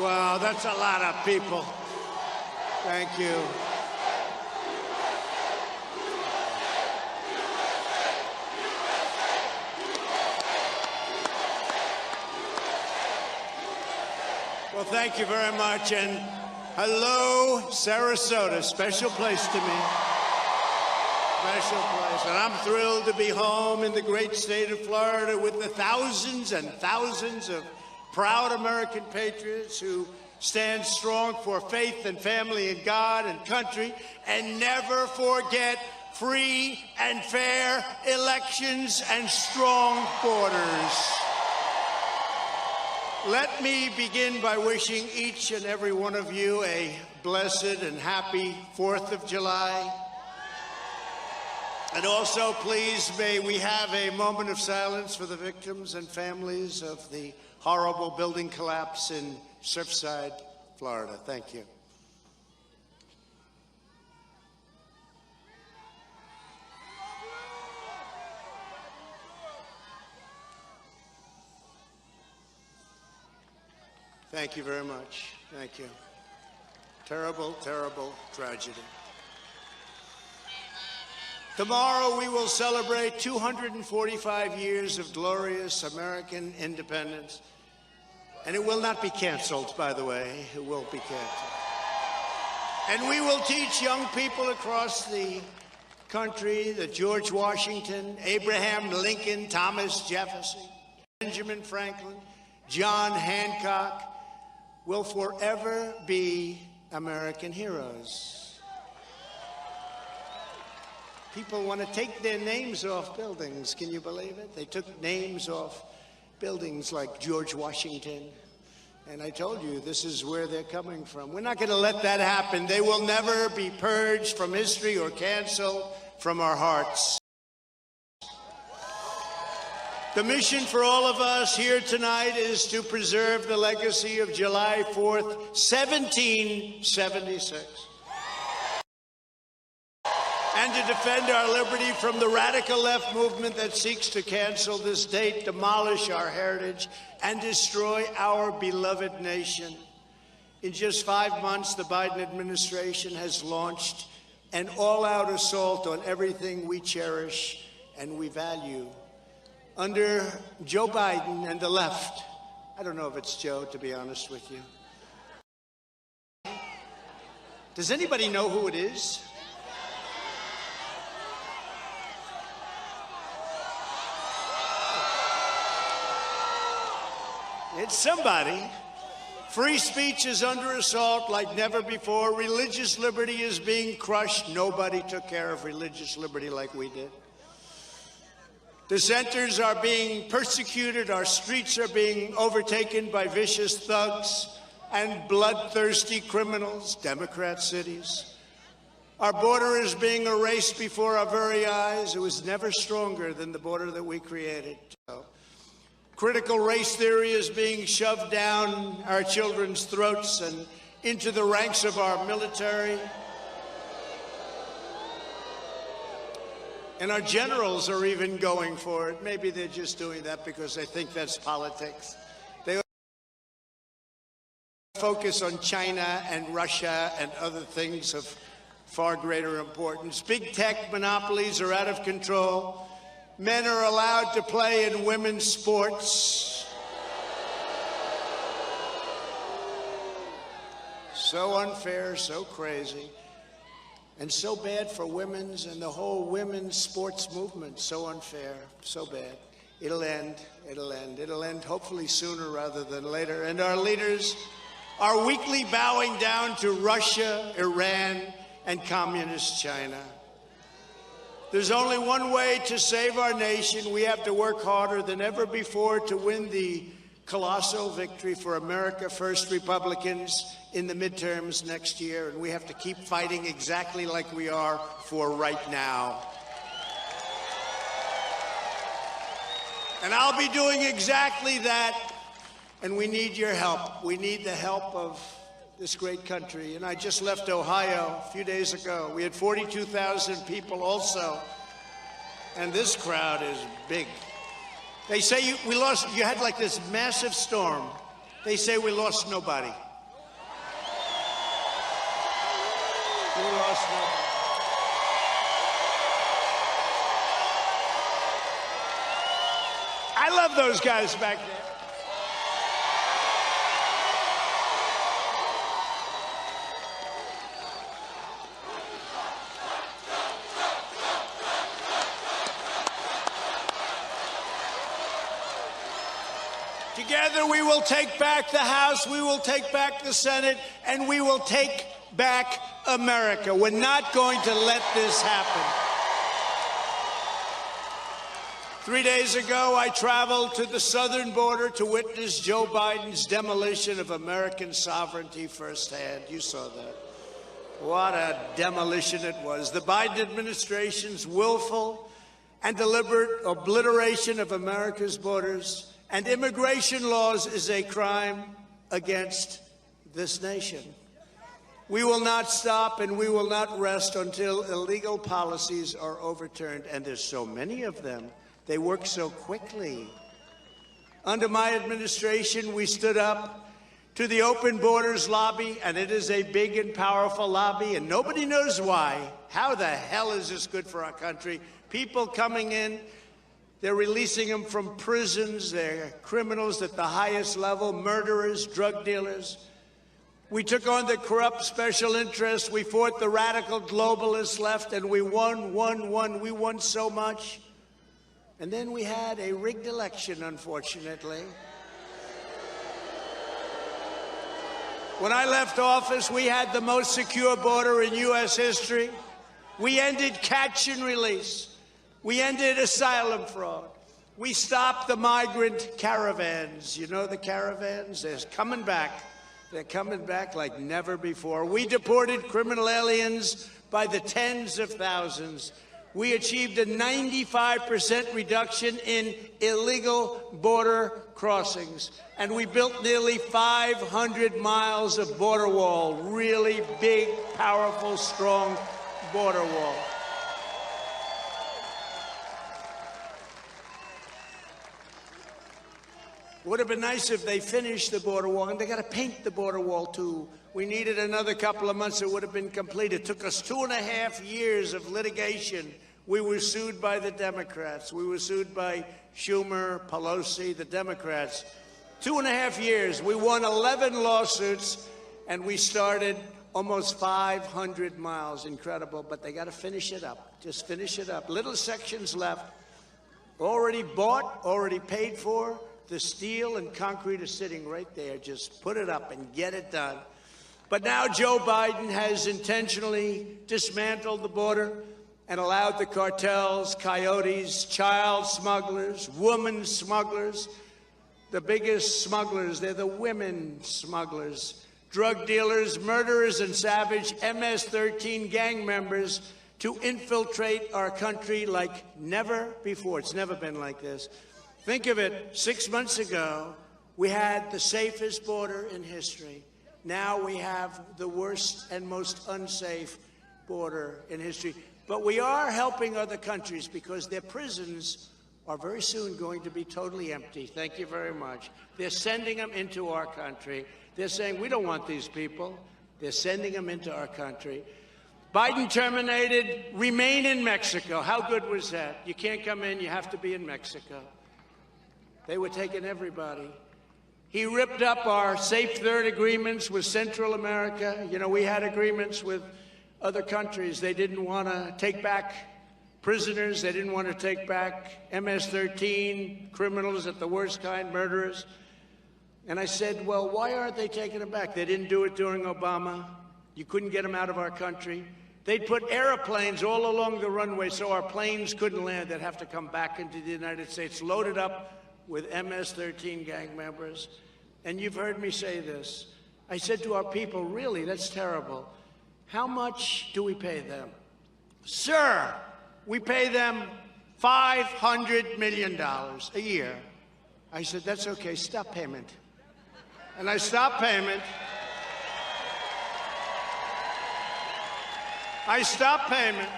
Wow, that's a lot of people. Thank you. Well, thank you very much, and hello, Sarasota. Special place to me. Special place. And I'm thrilled to be home in the great state of Florida with the thousands and thousands of proud American patriots who stand strong for faith and family and God and country, and never forget free and fair elections and strong borders. Let me begin by wishing each and every one of you a blessed and happy 4th of July. And also, please, may we have a moment of silence for the victims and families of the horrible building collapse in Surfside, Florida. Thank you. Thank you very much. Thank you. Terrible, terrible tragedy. Tomorrow we will celebrate 245 years of glorious American independence. And it will not be canceled, by the way. It won't be canceled. And we will teach young people across the country that George Washington, Abraham Lincoln, Thomas Jefferson, Benjamin Franklin, John Hancock will forever be American heroes. People want to take their names off buildings. Can you believe it? They took names off buildings like George Washington. And I told you, this is where they're coming from. We're not going to let that happen. They will never be purged from history or canceled from our hearts. The mission for all of us here tonight is to preserve the legacy of July 4th, 1776. And to defend our liberty from the radical left movement that seeks to cancel this date, demolish our heritage, and destroy our beloved nation. In just 5 months, the Biden administration has launched an all-out assault on everything we cherish and we value. Under Joe Biden and the left, I don't know if it's Joe, to be honest with you. Does anybody know who it is? It's somebody. Free speech is under assault like never before. Religious liberty is being crushed. Nobody took care of religious liberty like we did. Dissenters are being persecuted. Our streets are being overtaken by vicious thugs and bloodthirsty criminals, Democrat cities. Our border is being erased before our very eyes. It was never stronger than the border that we created. Critical race theory is being shoved down our children's throats and into the ranks of our military. And our generals are even going for it. Maybe they're just doing that because they think that's politics. They focus on China and Russia and other things of far greater importance. Big tech monopolies are out of control. Men are allowed to play in women's sports. So unfair, so crazy. And so bad for women's and the whole women's sports movement. So unfair, so bad. It'll end, it'll end, it'll end hopefully sooner rather than later. And our leaders are weakly bowing down to Russia, Iran, and communist China. There's only one way to save our nation. We have to work harder than ever before to win the colossal victory for America First Republicans in the midterms next year, and we have to keep fighting exactly like we are for right now. And I'll be doing exactly that, and we need your help. We need the help of this great country. And I just left Ohio a few days ago. We had 42,000 people also, and this crowd is big. They say you had like this massive storm. They say we lost nobody. We lost nobody. I love those guys back there. Together we will take back the House, we will take back the Senate, and we will take back America. We're not going to let this happen. 3 days ago, I traveled to the southern border to witness Joe Biden's demolition of American sovereignty firsthand. You saw that. What a demolition it was. The Biden administration's willful and deliberate obliteration of America's borders and immigration laws is a crime against this nation. We will not stop and we will not rest until illegal policies are overturned. And there's so many of them. They work so quickly. Under my administration, we stood up to the Open Borders lobby, and it is a big and powerful lobby, and nobody knows why. How the hell is this good for our country? People coming in, they're releasing them from prisons. They're criminals at the highest level, murderers, drug dealers. We took on the corrupt special interests. We fought the radical globalist left, and we won. We won so much. And then we had a rigged election, unfortunately. When I left office, we had the most secure border in U.S. history. We ended catch and release. We ended asylum fraud. We stopped the migrant caravans. You know the caravans? They're coming back. They're coming back like never before. We deported criminal aliens by the tens of thousands. We achieved a 95% reduction in illegal border crossings. And we built nearly 500 miles of border wall. Really big, powerful, strong border wall. It would have been nice if they finished the border wall, and they got to paint the border wall, too. We needed another couple of months. It would have been complete. It took us 2.5 years of litigation. We were sued by the Democrats. We were sued by Schumer, Pelosi, the Democrats. 2.5 years. We won 11 lawsuits, and we started almost 500 miles. Incredible, but they got to finish it up. Just finish it up. Little sections left. Already bought, already paid for. The steel and concrete is sitting right there. Just put it up and get it done. But now Joe Biden has intentionally dismantled the border and allowed the cartels, coyotes, child smugglers, woman smugglers, the biggest smugglers, they're the women smugglers, drug dealers, murderers, and savage MS-13 gang members to infiltrate our country like never before. It's never been like this. Think of it, 6 months ago, we had the safest border in history. Now we have the worst and most unsafe border in history. But we are helping other countries because their prisons are very soon going to be totally empty. Thank you very much. They're sending them into our country. They're saying, we don't want these people. They're sending them into our country. Biden terminated Remain in Mexico. How good was that? You can't come in, you have to be in Mexico. They were taking everybody. He ripped up our Safe Third agreements with Central America. You know, we had agreements with other countries. They didn't want to take back prisoners. They didn't want to take back MS-13 criminals at the worst kind, murderers. And I said, well, why aren't they taking them back? They didn't do it during Obama. You couldn't get them out of our country. They'd put airplanes all along the runway so our planes couldn't land. They'd have to come back into the United States, loaded up with MS-13 gang members. And you've heard me say this. I said to our people, really, that's terrible. How much do we pay them? Sir, we pay them $500 million a year. I said, that's okay, stop payment. And I stopped payment. I stopped payment.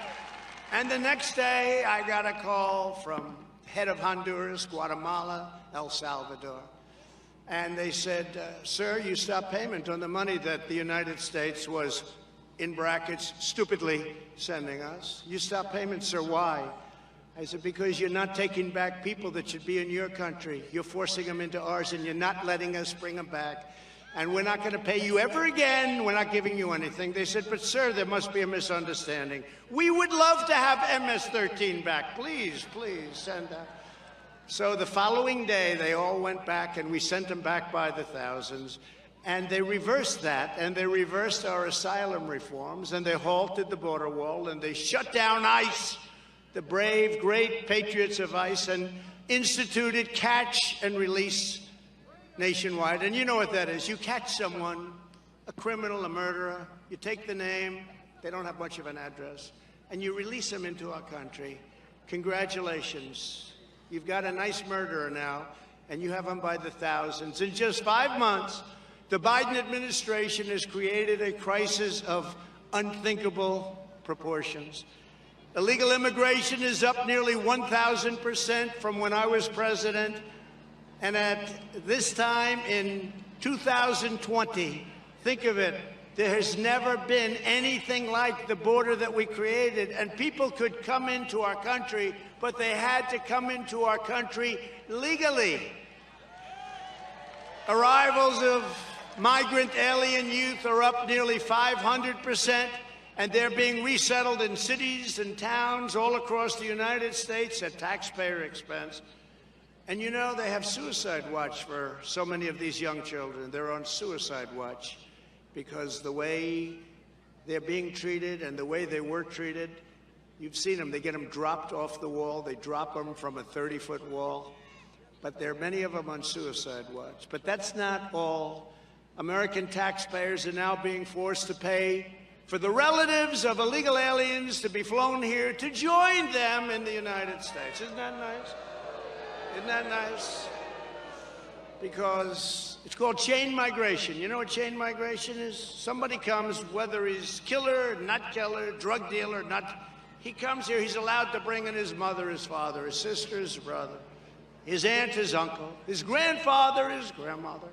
And the next day, I got a call from head of Honduras, Guatemala, El Salvador. And they said, sir, you stopped payment on the money that the United States was in brackets, stupidly sending us. You stop payments, sir, why? I said, because you're not taking back people that should be in your country. You're forcing them into ours, and you're not letting us bring them back. And we're not going to pay you ever again. We're not giving you anything. They said, but, sir, there must be a misunderstanding. We would love to have MS-13 back. Please, please send that. So the following day, they all went back, and we sent them back by the thousands. And they reversed that, and they reversed our asylum reforms, and they halted the border wall, and they shut down ICE, the brave, great patriots of ICE, and instituted catch and release nationwide. And you know what that is. You catch someone, a criminal, a murderer, you take the name, they don't have much of an address, and you release them into our country. Congratulations. You've got a nice murderer now, and you have them by the thousands. In just 5 months, the Biden administration has created a crisis of unthinkable proportions. Illegal immigration is up nearly 1,000% from when I was president. And at this time in 2020, think of it, there has never been anything like the border that we created. And people could come into our country, but they had to come into our country legally. Arrivals of migrant alien youth are up nearly 500%, and they're being resettled in cities and towns all across the United States at taxpayer expense. And you know, they have suicide watch for so many of these young children. They're on suicide watch because the way they're being treated and the way they were treated, you've seen them. They get them dropped off the wall. They drop them from a 30-foot wall. But there are many of them on suicide watch. But that's not all. American taxpayers are now being forced to pay for the relatives of illegal aliens to be flown here to join them in the United States. Isn't that nice? Isn't that nice? Because it's called chain migration. You know what chain migration is? Somebody comes, whether he's killer, not killer, drug dealer, not. He comes here, he's allowed to bring in his mother, his father, his sister, his brother, his aunt, his uncle, his grandfather, his grandmother.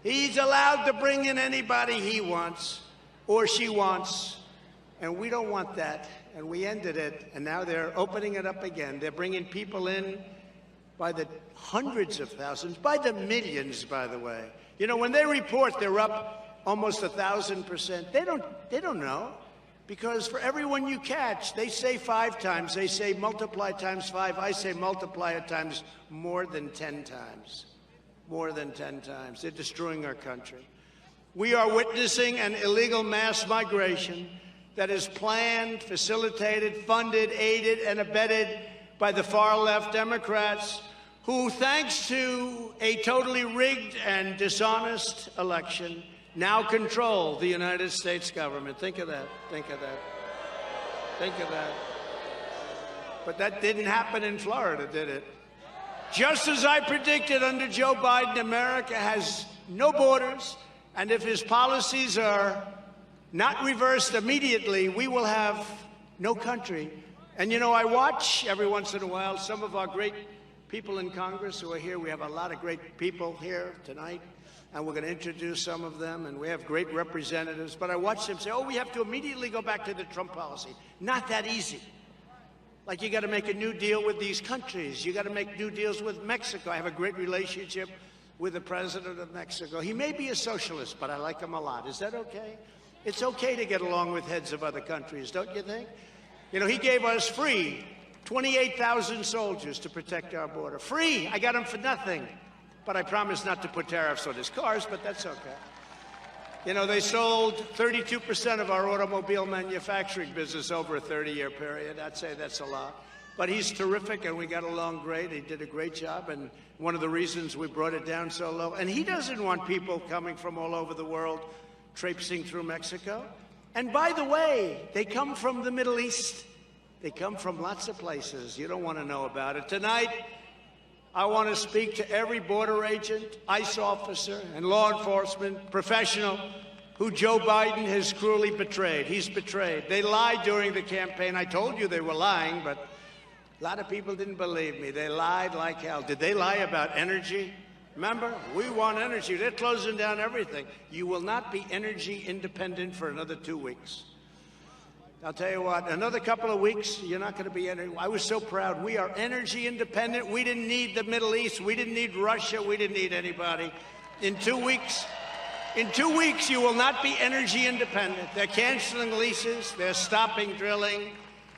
He's allowed to bring in anybody he wants or she wants, and we don't want that, and we ended it, and now they're opening it up again. They're bringing people in by the hundreds of thousands, by the millions, by the way. You know, when they report they're up almost 1,000%, they don't know, because for everyone you catch, they say 5 times. They say multiply times 5. I say multiply it times more than 10 times. More than 10 times. They're destroying our country. We are witnessing an illegal mass migration that is planned, facilitated, funded, aided, and abetted by the far-left Democrats who, thanks to a totally rigged and dishonest election, now control the United States government. Think of that. Think of that. Think of that. But that didn't happen in Florida, did it? Just as I predicted under Joe Biden, America has no borders, and if his policies are not reversed immediately, we will have no country. And you know, I watch every once in a while some of our great people in Congress who are here. We have a lot of great people here tonight, and we're going to introduce some of them, and we have great representatives. But I watch them say, oh, we have to immediately go back to the Trump policy. Not that easy. Like, you got to make a new deal with these countries. You got to make new deals with Mexico. I have a great relationship with the president of Mexico. He may be a socialist, but I like him a lot. Is that okay? It's okay to get along with heads of other countries, don't you think? You know, he gave us free 28,000 soldiers to protect our border. Free. I got them for nothing. But I promised not to put tariffs on his cars, but that's okay. You know, they sold 32% of our automobile manufacturing business over a 30-year period. I'd say that's a lot. But he's terrific, and we got along great. He did a great job, and one of the reasons we brought it down so low. And he doesn't want people coming from all over the world traipsing through Mexico. And by the way, they come from the Middle East. They come from lots of places. You don't want to know about it. Tonight, I want to speak to every border agent, ICE officer, and law enforcement professional who Joe Biden has cruelly betrayed. He's betrayed. They lied during the campaign. I told you they were lying, but a lot of people didn't believe me. They lied like hell. Did they lie about energy? Remember, we want energy. They're closing down everything. You will not be energy independent for another 2 weeks. I'll tell you what, another couple of weeks, you're not going to be energy. I was so proud. We are energy independent. We didn't need the Middle East. We didn't need Russia. We didn't need anybody. In 2 weeks, you will not be energy independent. They're canceling leases. They're stopping drilling.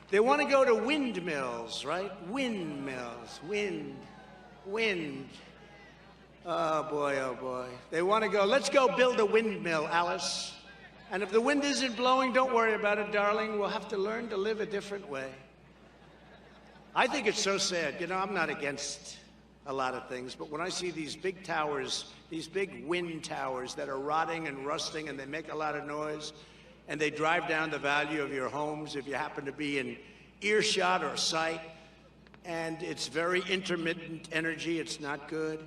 They want to go to windmills, right? Windmills, wind. Oh, boy, oh, boy. They want to go, let's go build a windmill, Alice. And if the wind isn't blowing, don't worry about it, darling. We'll have to learn to live a different way. I think it's so sad. You know, I'm not against a lot of things, but when I see these big towers, these big wind towers that are rotting and rusting and they make a lot of noise, and they drive down the value of your homes if you happen to be in earshot or sight, and it's very intermittent energy, it's not good.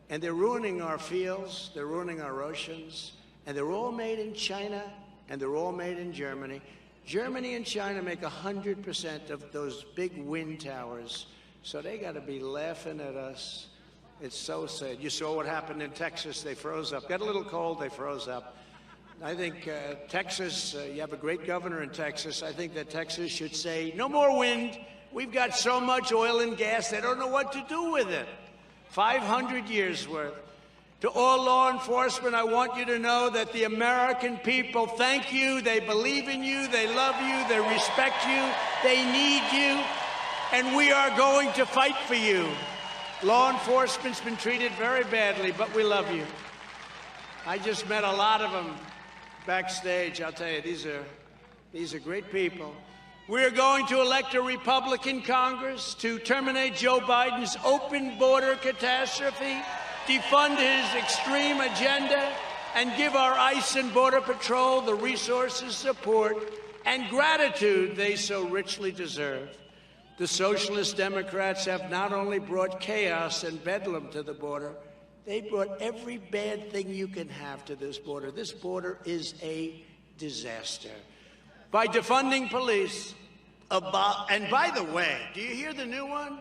And they're ruining our fields, they're ruining our oceans, and they're all made in China, and they're all made in Germany. Germany and China make 100% of those big wind towers, so they got to be laughing at us. It's so sad. You saw what happened in Texas. They froze up. Got a little cold, they froze up. I think Texas, you have a great governor in Texas. I think that Texas should say, no more wind. We've got so much oil and gas, they don't know what to do with it. 500 years worth. To all law enforcement, I want you to know that the American people thank you, they believe in you, they love you, they respect you, they need you, and we are going to fight for you. Law enforcement's been treated very badly, but we love you. I just met a lot of them backstage. I'll tell you, these are great people. We're going to elect a Republican Congress to terminate Joe Biden's open border catastrophe, defund his extreme agenda, and give our ICE and Border Patrol the resources, support, and gratitude they so richly deserve. The Socialist Democrats have not only brought chaos and bedlam to the border, they brought every bad thing you can have to this border. This border is a disaster. By defunding police, and by the way, do you hear the new one?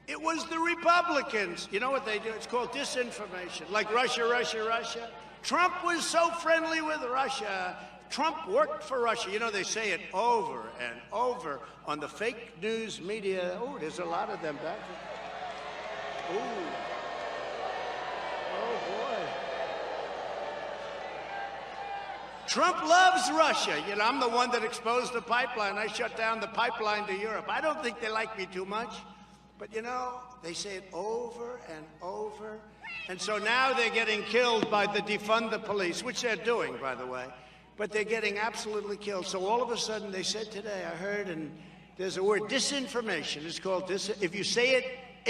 It was the Republicans. You know what they do? It's called disinformation, like Russia, Russia, Russia. Trump was so friendly with Russia. Trump worked for Russia. You know, they say it over and over on the fake news media. Oh, there's a lot of them back there. Ooh. Oh, boy. Trump loves Russia. You know, I'm the one that exposed the pipeline. I shut down the pipeline to Europe. I don't think they like me too much. But, you know, they say it over and over. And so now they're getting killed by the defund the police, which they're doing, by the way. But they're getting absolutely killed. So all of a sudden, they said today, I heard, and there's a word, disinformation. It's called if you say it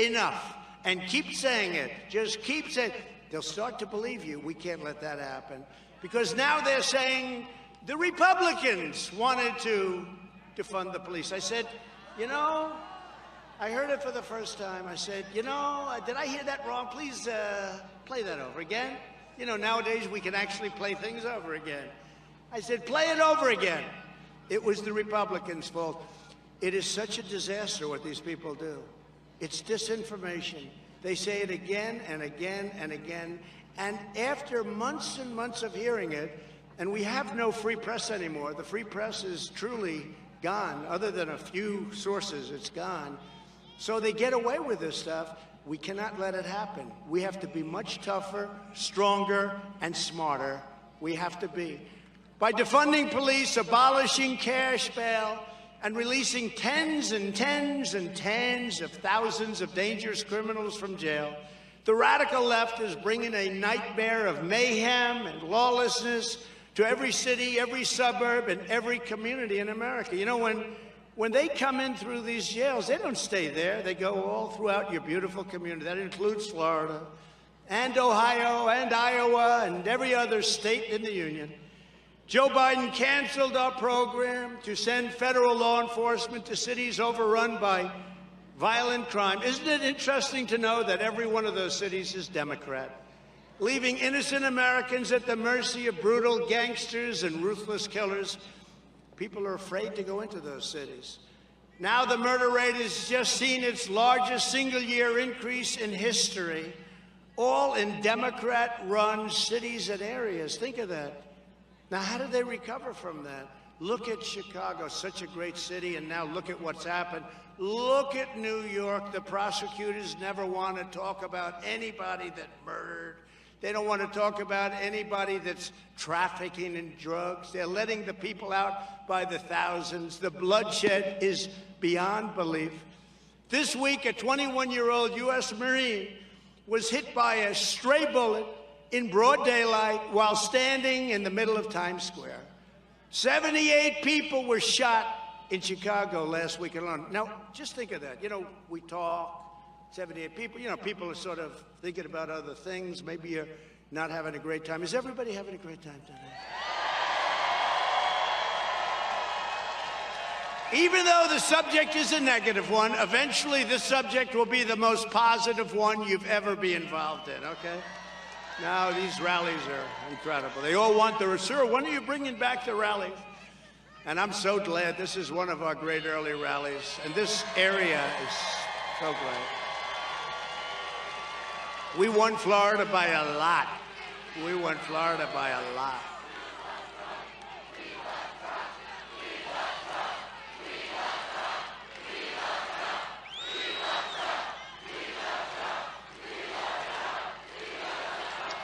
enough and keep saying it, just keep saying it, they'll start to believe you. We can't let that happen. Because now they're saying the Republicans wanted to defund the police. I said, you know, I heard it for the first time. I said, you know, did I hear that wrong? Please play that over again. You know, nowadays we can actually play things over again. I said, play it over again. It was the Republicans' fault. It is such a disaster what these people do. It's disinformation. They say it again and again and again. And after months and months of hearing it, and we have no free press anymore. The free press is truly gone. Other than a few sources, it's gone. So they get away with this stuff. We cannot let it happen. We have to be much tougher, stronger, and smarter. We have to be. By defunding police, abolishing cash bail, and releasing tens and tens and tens of thousands of dangerous criminals from jail, the radical left is bringing a nightmare of mayhem and lawlessness to every city, every suburb, and every community in America. You know, when they come in through these jails, they don't stay there. They go all throughout your beautiful community. That includes Florida and Ohio and Iowa and every other state in the union. Joe Biden canceled our program to send federal law enforcement to cities overrun by violent crime. Isn't it interesting to know that every one of those cities is Democrat, leaving innocent Americans at the mercy of brutal gangsters and ruthless killers? People are afraid to go into those cities. Now the murder rate has just seen its largest single-year increase in history. all in Democrat-run cities and areas. Think of that. Now, how did they recover from that? Look at Chicago, such a great city, and now look at what's happened. Look at New York. The prosecutors never want to talk about anybody that murdered. They don't want to talk about anybody that's trafficking in drugs. They're letting the people out by the thousands. The bloodshed is beyond belief. This week, a 21-year-old U.S. Marine was hit by a stray bullet in broad daylight while standing in the middle of Times Square. 78 people were shot in Chicago last week alone. Now, just think of that. You know, we talk, 78 people. You know, people are sort of thinking about other things. Maybe you're not having a great time. Is everybody having a great time today? Even though the subject is a negative one, eventually this subject will be the most positive one you've ever been involved in, okay? Now, these rallies are incredible. They all want the, sir, when are you bringing back the rallies? And I'm so glad this is one of our great early rallies. And this area is so great. We won Florida by a lot. We won Florida by a lot.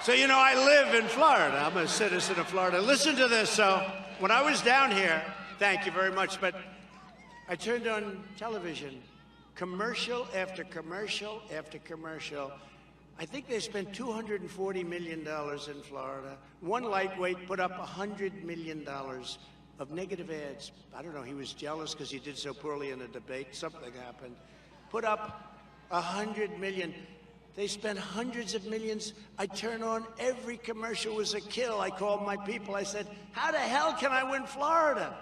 So, you know, I live in Florida. I'm a citizen of Florida. Listen to this. So, when I was down here, thank you very much, but I turned on television, commercial after commercial after commercial. I think they spent $240 million in Florida. One lightweight put up $100 million of negative ads. I don't know, he was jealous because he did so poorly in a debate. Something happened. Put up $100 million. They spent hundreds of millions. I turn on, every commercial was a kill. I called my people. I said, how the hell can I win Florida?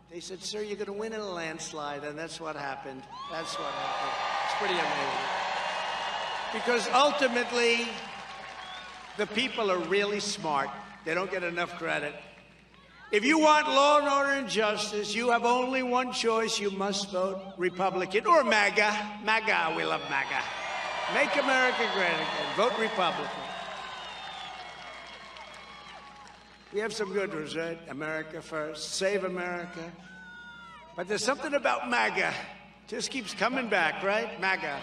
They said, sir, you're going to win in a landslide. And that's what happened. That's what happened. It's pretty amazing. Because ultimately, the people are really smart. They don't get enough credit. If you want law and order and justice, you have only one choice. You must vote Republican or MAGA. MAGA, we love MAGA. Make America great again. Vote Republican. We have some good ones, right? America first. Save America. But there's something about MAGA. Just keeps coming back, right? MAGA.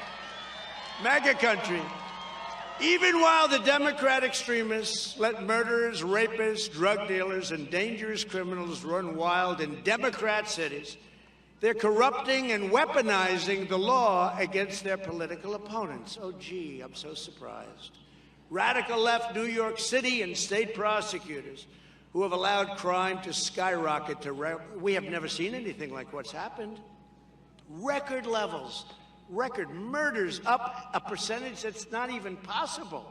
MAGA country. Even while the Democrat extremists let murderers, rapists, drug dealers, and dangerous criminals run wild in Democrat cities, they're corrupting and weaponizing the law against their political opponents. Oh, gee, I'm so surprised. Radical left New York City and state prosecutors who have allowed crime to skyrocket to we have never seen anything like what's happened. Record levels, record murders up a percentage that's not even possible.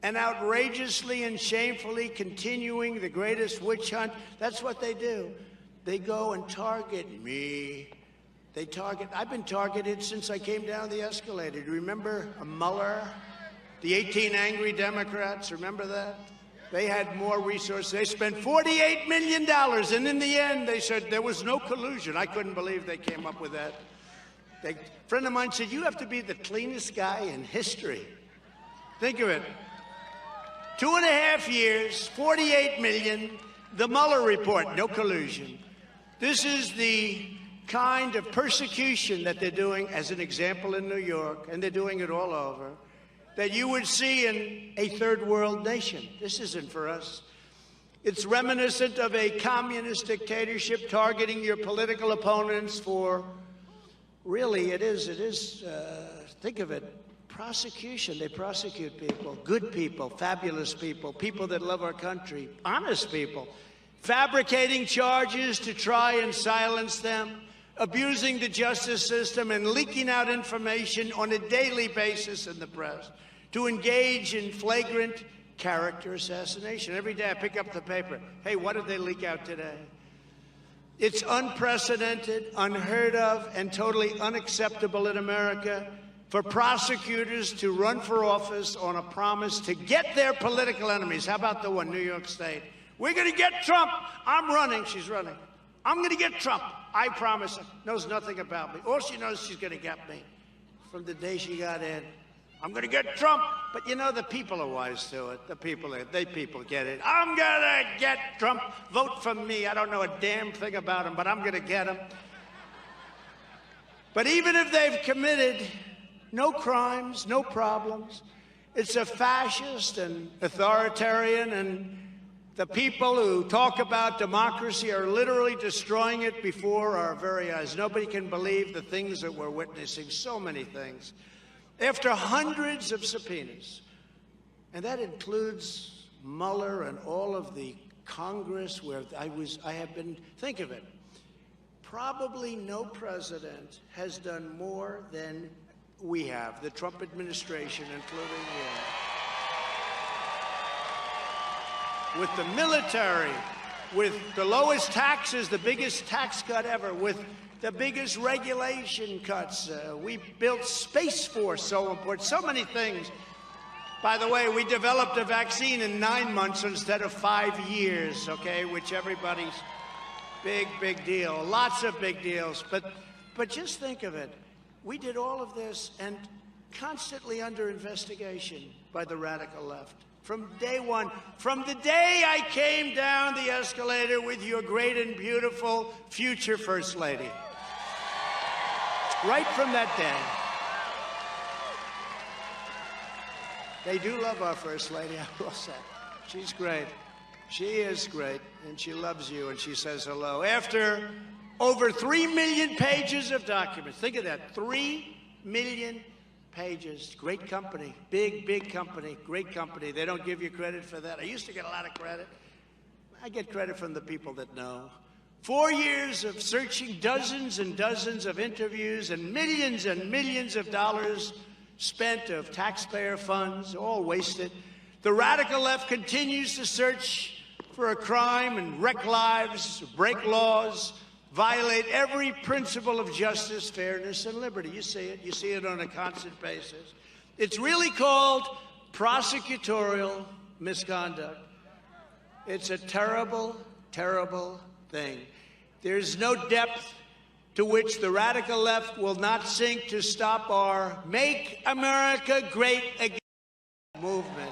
And outrageously and shamefully continuing the greatest witch hunt. That's what they do. They go and target me. They target, I've been targeted since I came down the escalator. Do you remember Mueller? The 18 angry Democrats, remember that? They had more resources. They spent $48 million, and in the end, they said there was no collusion. I couldn't believe they came up with that. A friend of mine said, you have to be the cleanest guy in history. Think of it. 2.5 years, $48 million, the Mueller report, no collusion. This is the kind of persecution that they're doing, as an example, in New York, and they're doing it all over, that you would see in a third world nation. This isn't for us. It's reminiscent of a communist dictatorship targeting your political opponents for, really, it is, think of it, prosecution. They prosecute people, good people, fabulous people, people that love our country, honest people, fabricating charges to try and silence them, abusing the justice system and leaking out information on a daily basis in the press, to engage in flagrant character assassination. Every day I pick up the paper. Hey, what did they leak out today? It's unprecedented, unheard of, and totally unacceptable in America for prosecutors to run for office on a promise to get their political enemies. How about the one, New York State? We're going to get Trump. I'm running. She's running. I'm going to get Trump. I promise her. Knows nothing about me. All she knows, she's going to get me. From the day she got in, I'm going to get Trump. But, you know, the people are wise to it. The people get it. I'm going to get Trump. Vote for me. I don't know a damn thing about him, but I'm going to get him. But even if they've committed no crimes, no problems, it's a fascist and authoritarian, and the people who talk about democracy are literally destroying it before our very eyes. Nobody can believe the things that we're witnessing, so many things. After hundreds of subpoenas, and that includes Mueller and all of the Congress where I have been, think of it, probably no president has done more than we have, the Trump administration, including him. With the military, with the lowest taxes, the biggest tax cut ever, with the biggest regulation cuts. We built Space Force, so important, so many things. By the way, we developed a vaccine in 9 months instead of 5 years, okay, which everybody's big deal. Lots of big deals. But just think of it. We did all of this and constantly under investigation by the radical left. From day one, from the day I came down the escalator with your great and beautiful future First Lady. Right from that day. They do love our First Lady, I will say. She's great. She is great, and she loves you, and she says hello. After over 3 million pages of documents, think of that, 3 million pages. Great company, big company, great company. They don't give you credit for that. I used to get a lot of credit. I get credit from the people that know. 4 years of searching, dozens and dozens of interviews, and millions of dollars spent of taxpayer funds, all wasted. The radical left continues to search for a crime and wreck lives, break laws, violate every principle of justice, fairness, and liberty. You see it. You see it on a constant basis. It's really called prosecutorial misconduct. It's a terrible, terrible thing. There's no depth to which the radical left will not sink to stop our Make America Great Again movement.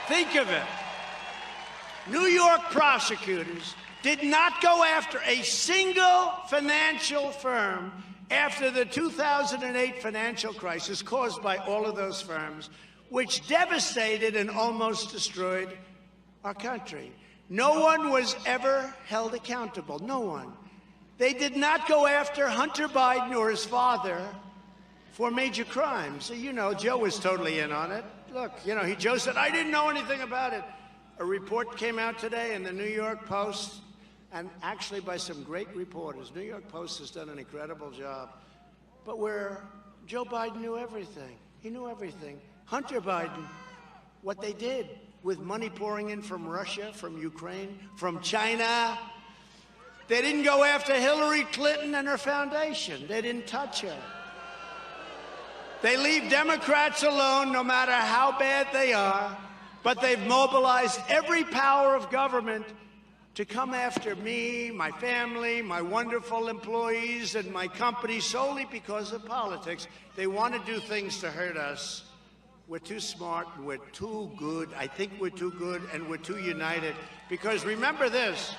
Think of it. New York prosecutors did not go after a single financial firm after the 2008 financial crisis caused by all of those firms, which devastated and almost destroyed our country. No one was ever held accountable. No one. They did not go after Hunter Biden or his father for major crimes. So, you know, Joe was totally in on it. Look, you know, Joe said, I didn't know anything about it. A report came out today in the New York Post, and actually by some great reporters. New York Post has done an incredible job. But where Joe Biden knew everything. He knew everything. Hunter Biden, what they did with money pouring in from Russia, from Ukraine, from China. They didn't go after Hillary Clinton and her foundation. They didn't touch her. They leave Democrats alone no matter how bad they are, but they've mobilized every power of government to come after me, my family, my wonderful employees, and my company solely because of politics. They want to do things to hurt us. We're too smart, and we're too good. I think we're too good, and we're too united. Because remember this,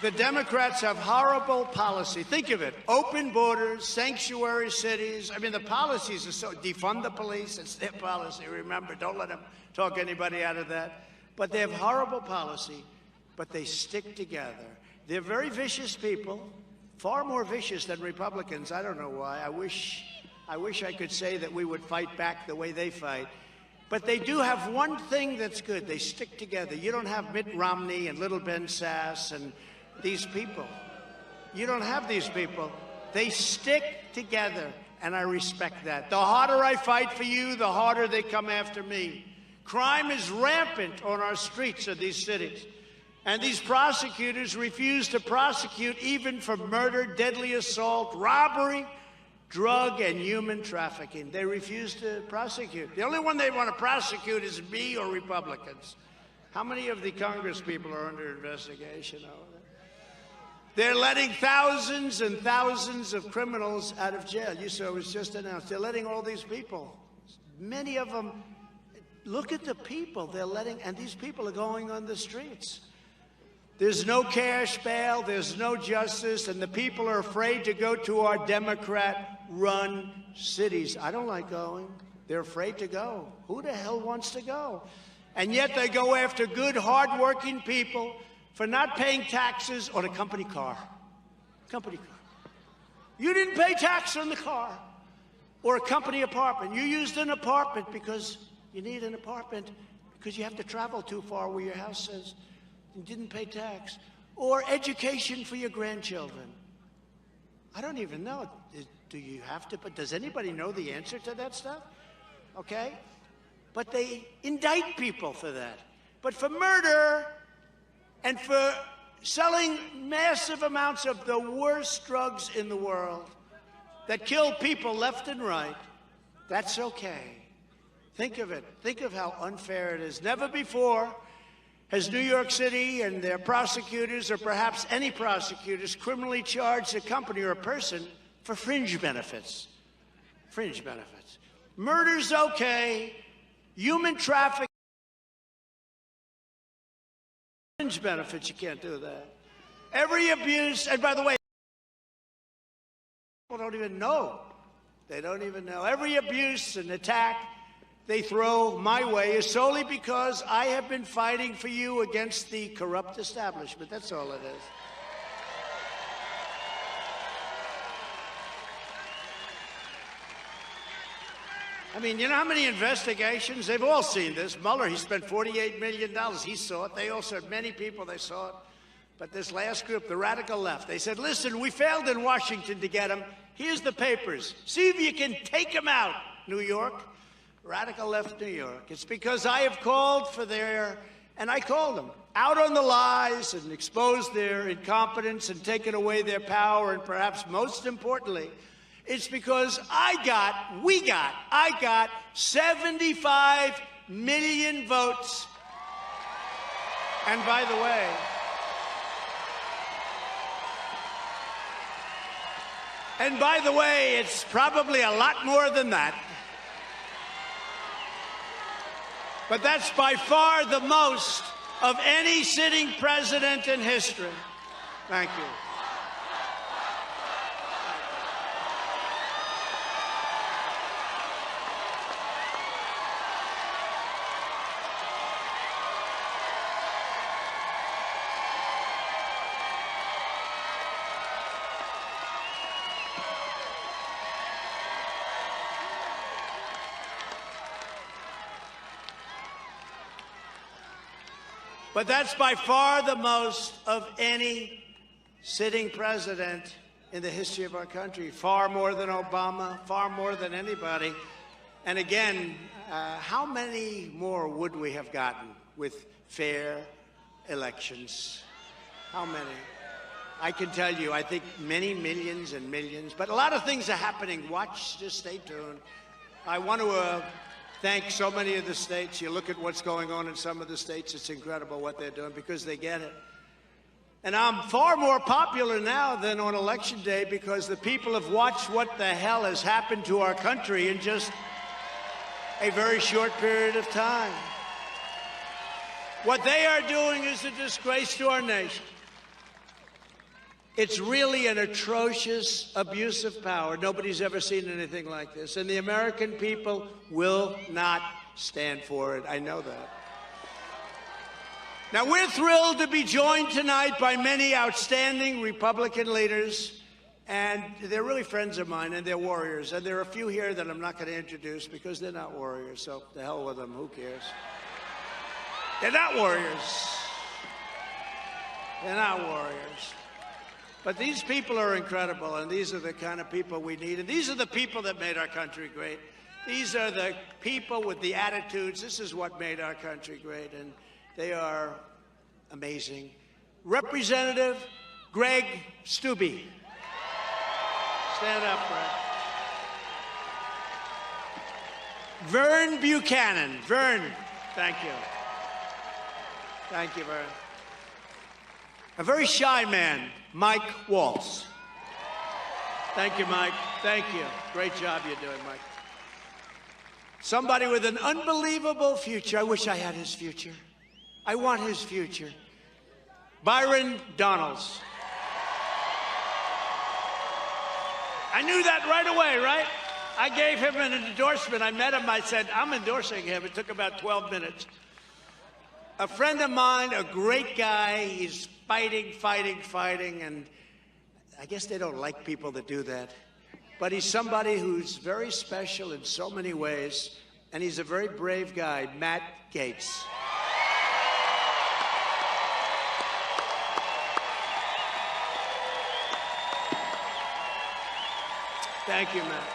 the Democrats have horrible policy. Think of it, open borders, sanctuary cities. I mean, the policies are so, defund the police, it's their policy. Remember, don't let them talk anybody out of that. But they have horrible policy, but they stick together. They're very vicious people, far more vicious than Republicans. I don't know why. I wish I could say that we would fight back the way they fight. But they do have one thing that's good. They stick together. You don't have Mitt Romney and Little Ben Sass and these people. You don't have these people. They stick together, and I respect that. The harder I fight for you, the harder they come after me. Crime is rampant on our streets of these cities. And these prosecutors refuse to prosecute even for murder, deadly assault, robbery, drug and human trafficking. They refuse to prosecute. The only one they want to prosecute is me or Republicans. How many of the Congress people are under investigation over that? They're letting thousands and thousands of criminals out of jail. You saw it was just announced. They're letting all these people, many of them, look at the people they're letting, and these people are going on the streets. There's no cash bail, there's no justice, and the people are afraid to go to our Democrat-run cities. I don't like going. They're afraid to go. Who the hell wants to go? And yet they go after good, hard-working people for not paying taxes on a company car. Company car. You didn't pay tax on the car or a company apartment. You used an apartment because you need an apartment because you have to travel too far where your house is. You didn't pay tax. Or education for your grandchildren. I don't even know. Do you have to? But does anybody know the answer to that stuff? Okay? But they indict people for that. But for murder and for selling massive amounts of the worst drugs in the world that kill people left and right, that's okay. Think of it. Think of how unfair it is. Never before has New York City and their prosecutors, or perhaps any prosecutors, criminally charged a company or a person for fringe benefits. Fringe benefits. Murder's okay. Human trafficking. Fringe benefits, you can't do that. Every abuse, and by the way, people don't even know. They don't even know. Every abuse and attack they throw my way is solely because I have been fighting for you against the corrupt establishment. That's all it is. I mean, you know how many investigations? They've all seen this. Mueller, he spent $48 million. He saw it. They also had many people, they saw it. But this last group, the radical left, they said, listen, we failed in Washington to get them. Here's the papers. See if you can take them out, New York. Radical left New York. It's because I have called for their, and I called them, out on the lies and exposed their incompetence and taken away their power, and perhaps most importantly, it's because I got 75 million votes. And by the way, it's probably a lot more than that. But that's by far the most of any sitting president in history. Thank you. But that's by far the most of any sitting president in the history of our country. Far more than Obama, far more than anybody. And again, how many more would we have gotten with fair elections? How many? I can tell you, I think many millions and millions. But a lot of things are happening. Watch, just stay tuned. I want to thank so many of the states. You look at what's going on in some of the states, it's incredible what they're doing because they get it. And I'm far more popular now than on Election Day because the people have watched what the hell has happened to our country in just a very short period of time. What they are doing is a disgrace to our nation. It's really an atrocious abuse of power. Nobody's ever seen anything like this. And the American people will not stand for it. I know that. Now, we're thrilled to be joined tonight by many outstanding Republican leaders. And they're really friends of mine, and they're warriors. And there are a few here that I'm not going to introduce because they're not warriors. So the hell with them. Who cares? They're not warriors. They're not warriors. But these people are incredible, and these are the kind of people we need. And these are the people that made our country great. These are the people with the attitudes. This is what made our country great, and they are amazing. Representative Greg Steube. Stand up, Greg. Vern Buchanan. Vern, thank you. Thank you, Vern. A very shy man, Mike Waltz. Thank you, Mike. Thank you. Great job you're doing, Mike. Somebody with an unbelievable future. I wish I had his future. I want his future. Byron Donalds. I knew that right away, right? I gave him an endorsement. I met him. I said, I'm endorsing him. It took about 12 minutes. A friend of mine, a great guy. He's fighting, and I guess they don't like people that do that. But he's somebody who's very special in so many ways, and he's a very brave guy, Matt Gaetz. Thank you, Matt.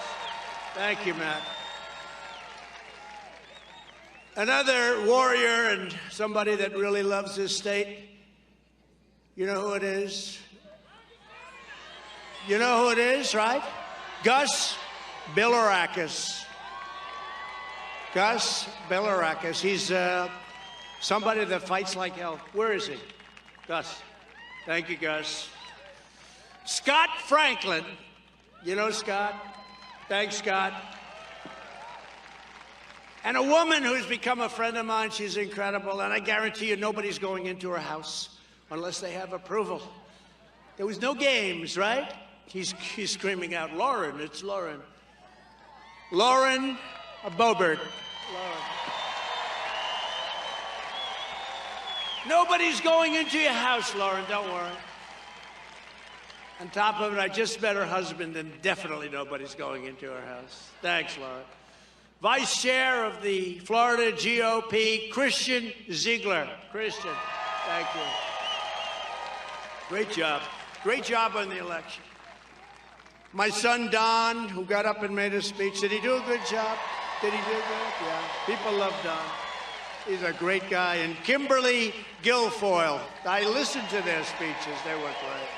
Thank you, Matt. Another warrior and somebody that really loves his state. You know who it is? You know who it is, right? Gus Bilirakis. Gus Bilirakis. He's somebody that fights like hell. Where is he? Gus. Thank you, Gus. Scott Franklin. You know Scott? Thanks, Scott. And a woman who's become a friend of mine. She's incredible, and I guarantee you nobody's going into her house unless they have approval. There was no games, right? He's screaming out, Lauren, it's Lauren. Lauren Boebert. Lauren. Nobody's going into your house, Lauren, don't worry. On top of it, I just met her husband, and definitely nobody's going into her house. Thanks, Lauren. Vice Chair of the Florida GOP, Christian Ziegler. Christian, thank you. Great job. Great job on the election. My son, Don, who got up and made a speech, did he do a good job? Did he do good? Yeah. People love Don. He's a great guy. And Kimberly Guilfoyle. I listened to their speeches. They were great.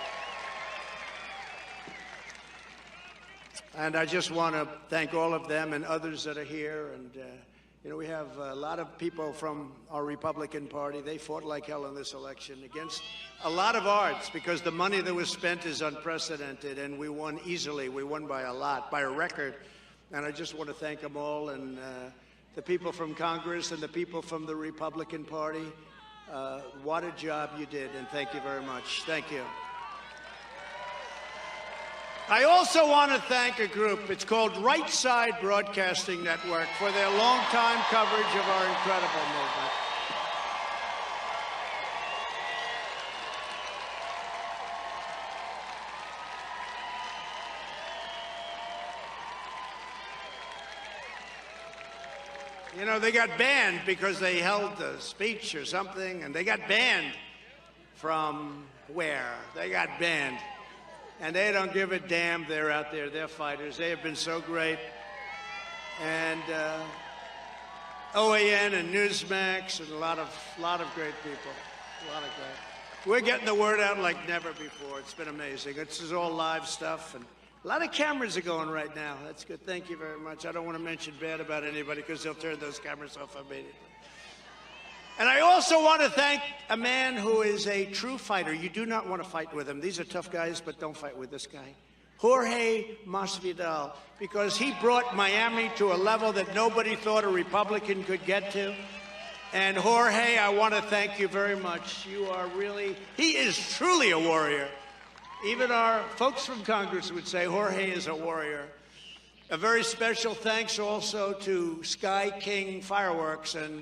And I just want to thank all of them and others that are here. And, you know, we have a lot of people from our Republican Party. They fought like hell in this election against a lot of odds because the money that was spent is unprecedented, and we won easily. We won by a lot, by a record. And I just want to thank them all, and the people from Congress and the people from the Republican Party. What a job you did, and thank you very much. Thank you. I also want to thank a group. It's called Right Side Broadcasting Network for their long-time coverage of our incredible movement. You know, they got banned because they held a speech or something, and they got banned from where? They got banned. And they don't give a damn. They're out there. They're fighters. They have been so great. And OAN and Newsmax and a lot of great people. A lot of great. We're getting the word out like never before. It's been amazing. This is all live stuff. And a lot of cameras are going right now. That's good. Thank you very much. I don't want to mention bad about anybody because they'll turn those cameras off immediately. And I also want to thank a man who is a true fighter. You do not want to fight with him. These are tough guys, but don't fight with this guy. Jorge Masvidal, because he brought Miami to a level that nobody thought a Republican could get to. And Jorge, I want to thank you very much. You are really, he is truly a warrior. Even our folks from Congress would say Jorge is a warrior. A very special thanks also to Sky King Fireworks. And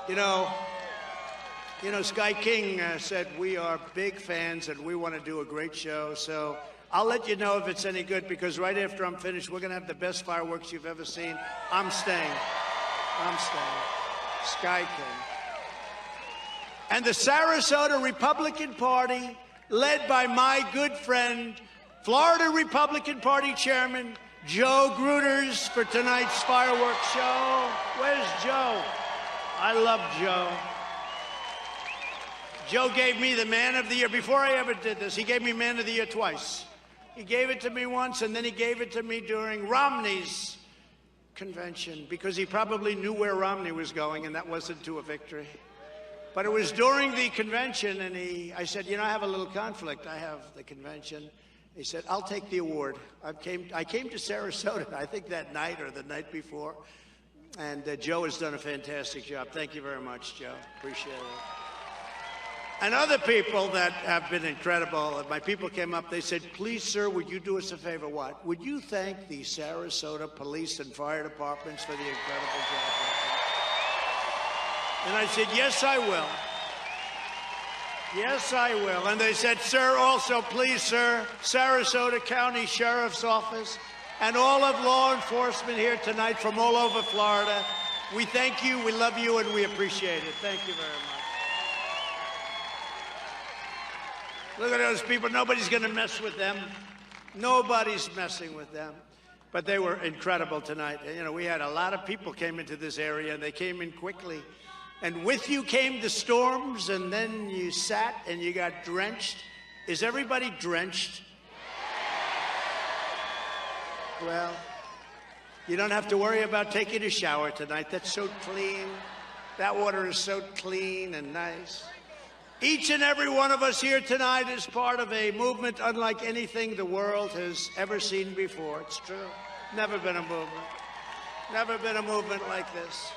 You know, Sky King said we are big fans and we want to do a great show. So I'll let you know if it's any good, because right after I'm finished, we're going to have the best fireworks you've ever seen. I'm staying. Sky King. And the Sarasota Republican Party, led by my good friend, Florida Republican Party Chairman Joe Gruters, for tonight's fireworks show. Where's Joe? I love Joe. Joe gave me the Man of the Year. Before I ever did this, he gave me Man of the Year twice. He gave it to me once, and then he gave it to me during Romney's convention, because he probably knew where Romney was going, and that wasn't to a victory. But it was during the convention, and I said, you know, I have a little conflict. I have the convention. He said, I'll take the award. I came to Sarasota, I think that night or the night before, and Joe has done a fantastic job. Thank you very much, Joe. Appreciate it. And other people that have been incredible. My people came up, they said, please, sir, would you do us a favor? What? Would you thank the Sarasota police and fire departments for the incredible job? And I said, yes, I will. Yes, I will. And they said, sir, also, please, sir, Sarasota County Sheriff's Office and all of law enforcement here tonight from all over Florida, we thank you, we love you, and we appreciate it. Thank you very much. Look at those people. Nobody's going to mess with them. Nobody's messing with them. But they were incredible tonight. You know, we had a lot of people came into this area, and they came in quickly. And with you came the storms, and then you sat and you got drenched. Is everybody drenched? Well, you don't have to worry about taking a shower tonight. That's so clean. That water is so clean and nice. Each and every one of us here tonight is part of a movement unlike anything the world has ever seen before. It's true. Never been a movement. Never been a movement like this.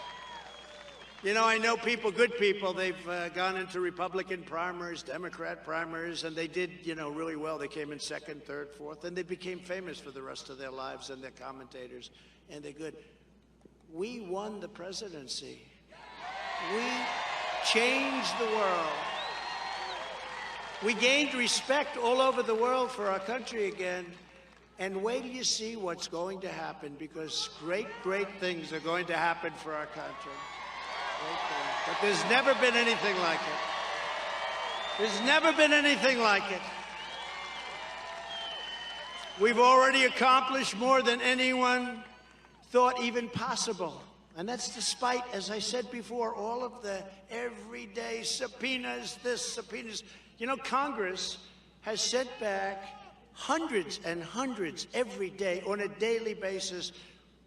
You know, I know people, good people, they've gone into Republican primaries, Democrat primaries, and they did, you know, really well. They came in second, third, fourth, and they became famous for the rest of their lives, and they're commentators, and they're good. We won the presidency. We changed the world. We gained respect all over the world for our country again. And wait till you see what's going to happen, because great, great things are going to happen for our country. But there's never been anything like it. There's never been anything like it. We've already accomplished more than anyone thought even possible. And that's despite, as I said before, all of the everyday subpoenas, subpoenas. You know, Congress has sent back hundreds and hundreds every day on a daily basis.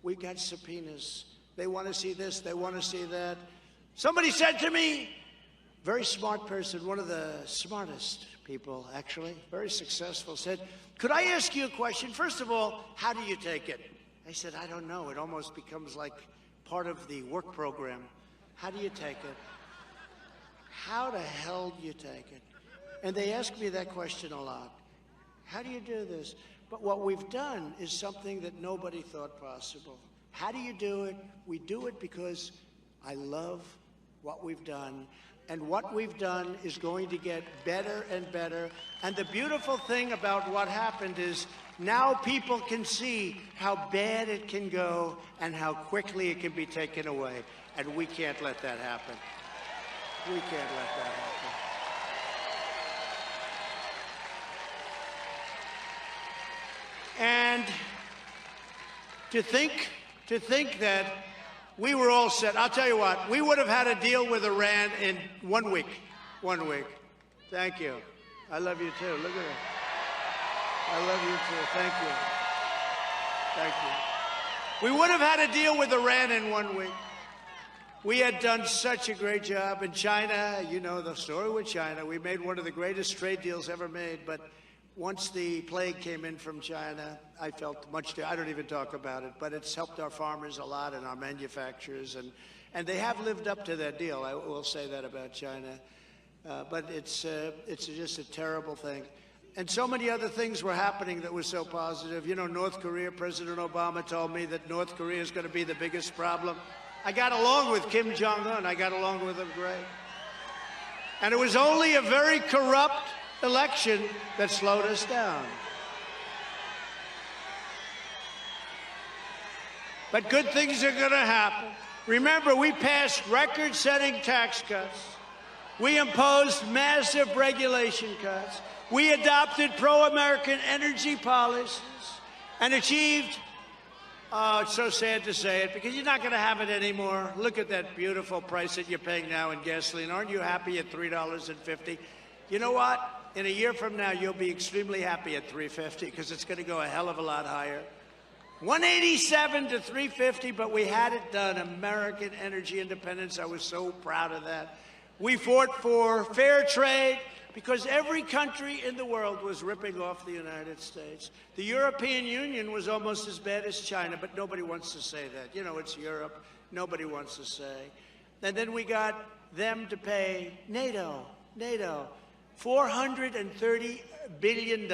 We've got subpoenas. They want to see this, they want to see that. Somebody said to me, very smart person, one of the smartest people, actually, very successful, said, could I ask you a question? First of all, how do you take it? I said, I don't know. It almost becomes like part of the work program. How do you take it? How the hell do you take it? And they ask me that question a lot. How do you do this? But what we've done is something that nobody thought possible. How do you do it? We do it because I love what we've done, and what we've done is going to get better and better. And the beautiful thing about what happened is now people can see how bad it can go and how quickly it can be taken away. And we can't let that happen. We can't let that happen. And to think that we were all set. I'll tell you what, we would have had a deal with Iran in 1 week. 1 week. Thank you. I love you too. Look at it. I love you too. Thank you. Thank you. We would have had a deal with Iran in 1 week. We had done such a great job in China. You know the story with China. We made one of the greatest trade deals ever made, but once the plague came in from China, I felt I don't even talk about it, but it's helped our farmers a lot and our manufacturers, and they have lived up to that deal. I will say that about China, but it's just a terrible thing. And so many other things were happening that were so positive. You know, North Korea, President Obama told me that North Korea is going to be the biggest problem. I got along with Kim Jong-un. I got along with him great. And it was only a very corrupt election that slowed us down. But good things are going to happen. Remember, we passed record-setting tax cuts. We imposed massive regulation cuts. We adopted pro-American energy policies and achieved, it's so sad to say it, because you're not going to have it anymore. Look at that beautiful price that you're paying now in gasoline. Aren't you happy at $3.50? You know what? In a year from now, you'll be extremely happy at $3.50 because it's going to go a hell of a lot higher. $1.87 to $3.50, but we had it done. American energy independence. I was so proud of that. We fought for fair trade because every country in the world was ripping off the United States. The European Union was almost as bad as China, but nobody wants to say that. You know, it's Europe. Nobody wants to say. And then we got them to pay NATO, $430 billion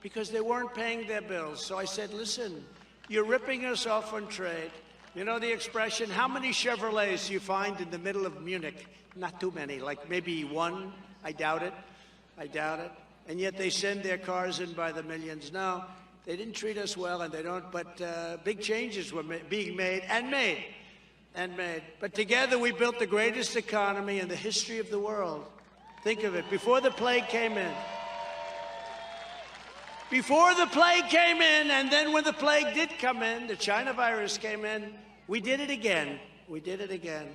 because they weren't paying their bills. So I said, listen, you're ripping us off on trade. You know the expression, how many Chevrolets do you find in the middle of Munich? Not too many, like maybe one. I doubt it. I doubt it. And yet they send their cars in by the millions. No, they didn't treat us well, and they don't. But big changes were being made. But together we built the greatest economy in the history of the world. Think of it. Before the plague came in. Before the plague came in, and then when the plague did come in, the China virus came in, we did it again. We did it again.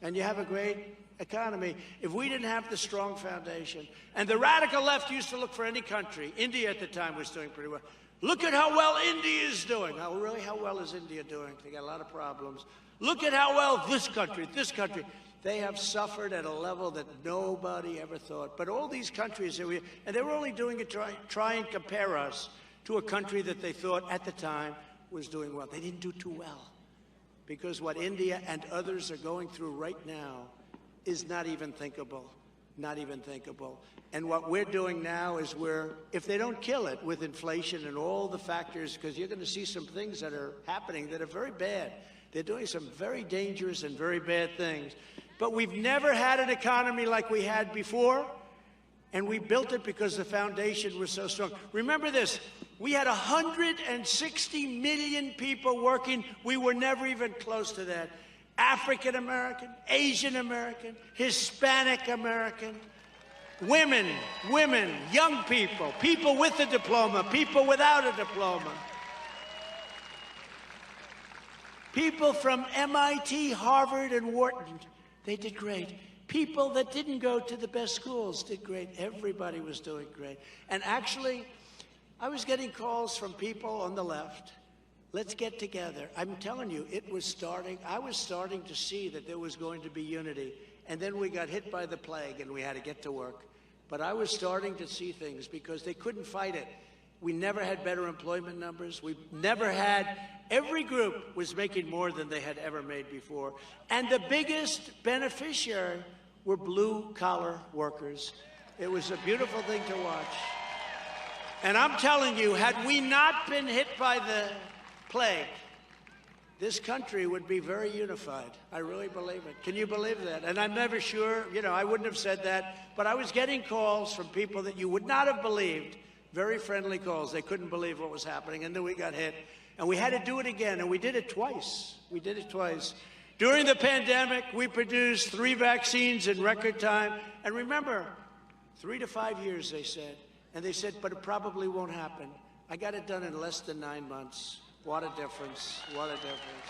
And you have a great economy. If we didn't have the strong foundation, and the radical left used to look for any country. India at the time was doing pretty well. Look at how well India is doing. Oh, really? How well is India doing? They got a lot of problems. Look at how well this country. They have suffered at a level that nobody ever thought. But all these countries, and they were only doing it to try and compare us to a country that they thought at the time was doing well. They didn't do too well. Because what India and others are going through right now is not even thinkable. Not even thinkable. And what we're doing now is if they don't kill it with inflation and all the factors, because you're going to see some things that are happening that are very bad. They're doing some very dangerous and very bad things. But we've never had an economy like we had before, and we built it because the foundation was so strong. Remember this, we had 160 million people working. We were never even close to that. African American, Asian American, Hispanic American, women, young people, people with a diploma, people without a diploma. People from MIT, Harvard, and Wharton, they did great. People that didn't go to the best schools did great. Everybody was doing great. And actually, I was getting calls from people on the left. Let's get together. I'm telling you, it was starting. I was starting to see that there was going to be unity. And then we got hit by the plague, and we had to get to work. But I was starting to see things because they couldn't fight it. We never had better employment numbers. We never had, every group was making more than they had ever made before. And the biggest beneficiary were blue-collar workers. It was a beautiful thing to watch. And I'm telling you, had we not been hit by the plague, this country would be very unified. I really believe it. Can you believe that? And I'm never sure, I wouldn't have said that, but I was getting calls from people that you would not have believed. Very friendly calls. They couldn't believe what was happening. And then we got hit. And we had to do it again. And we did it twice. We did it twice. During the pandemic, we produced 3 vaccines in record time. And remember, 3 to 5 years, they said. And they said, but it probably won't happen. I got it done in less than 9 months. What a difference. What a difference.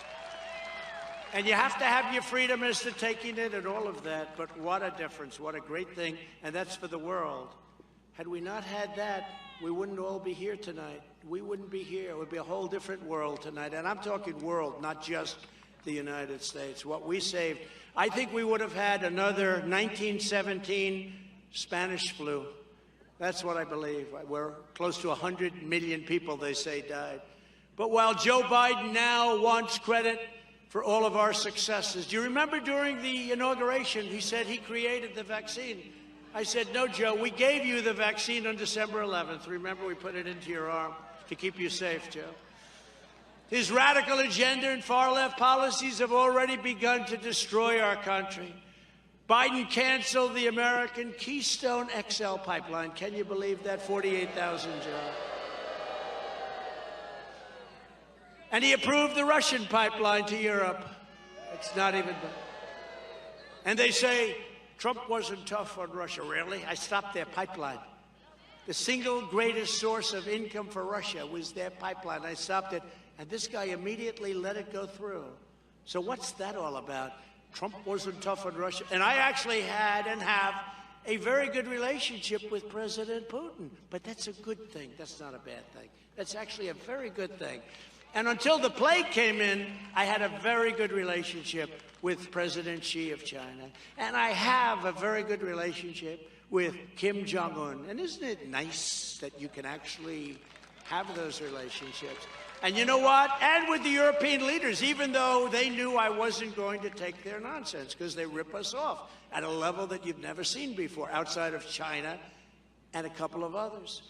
And you have to have your freedom as to taking it and all of that. But what a difference. What a great thing. And that's for the world. Had we not had that, we wouldn't all be here tonight. We wouldn't be here. It would be a whole different world tonight. And I'm talking world, not just the United States. What we saved, I think we would have had another 1917 Spanish flu. That's what I believe. We're close to 100 million people, they say, died. But while Joe Biden now wants credit for all of our successes, do you remember during the inauguration, he said he created the vaccine? I said, no, Joe, we gave you the vaccine on December 11th. Remember, we put it into your arm to keep you safe, Joe. His radical agenda and far-left policies have already begun to destroy our country. Biden canceled the American Keystone XL pipeline. Can you believe that? 48,000 jobs. And he approved the Russian pipeline to Europe. It's not even done. And they say, Trump wasn't tough on Russia. Really? I stopped their pipeline. The single greatest source of income for Russia was their pipeline. I stopped it, and this guy immediately let it go through. So what's that all about? Trump wasn't tough on Russia. And I actually had and have a very good relationship with President Putin. But that's a good thing. That's not a bad thing. That's actually a very good thing. And until the plague came in, I had a very good relationship with President Xi of China. And I have a very good relationship with Kim Jong-un. And isn't it nice that you can actually have those relationships? And you know what? And with the European leaders, even though they knew I wasn't going to take their nonsense, because they rip us off at a level that you've never seen before, outside of China and a couple of others.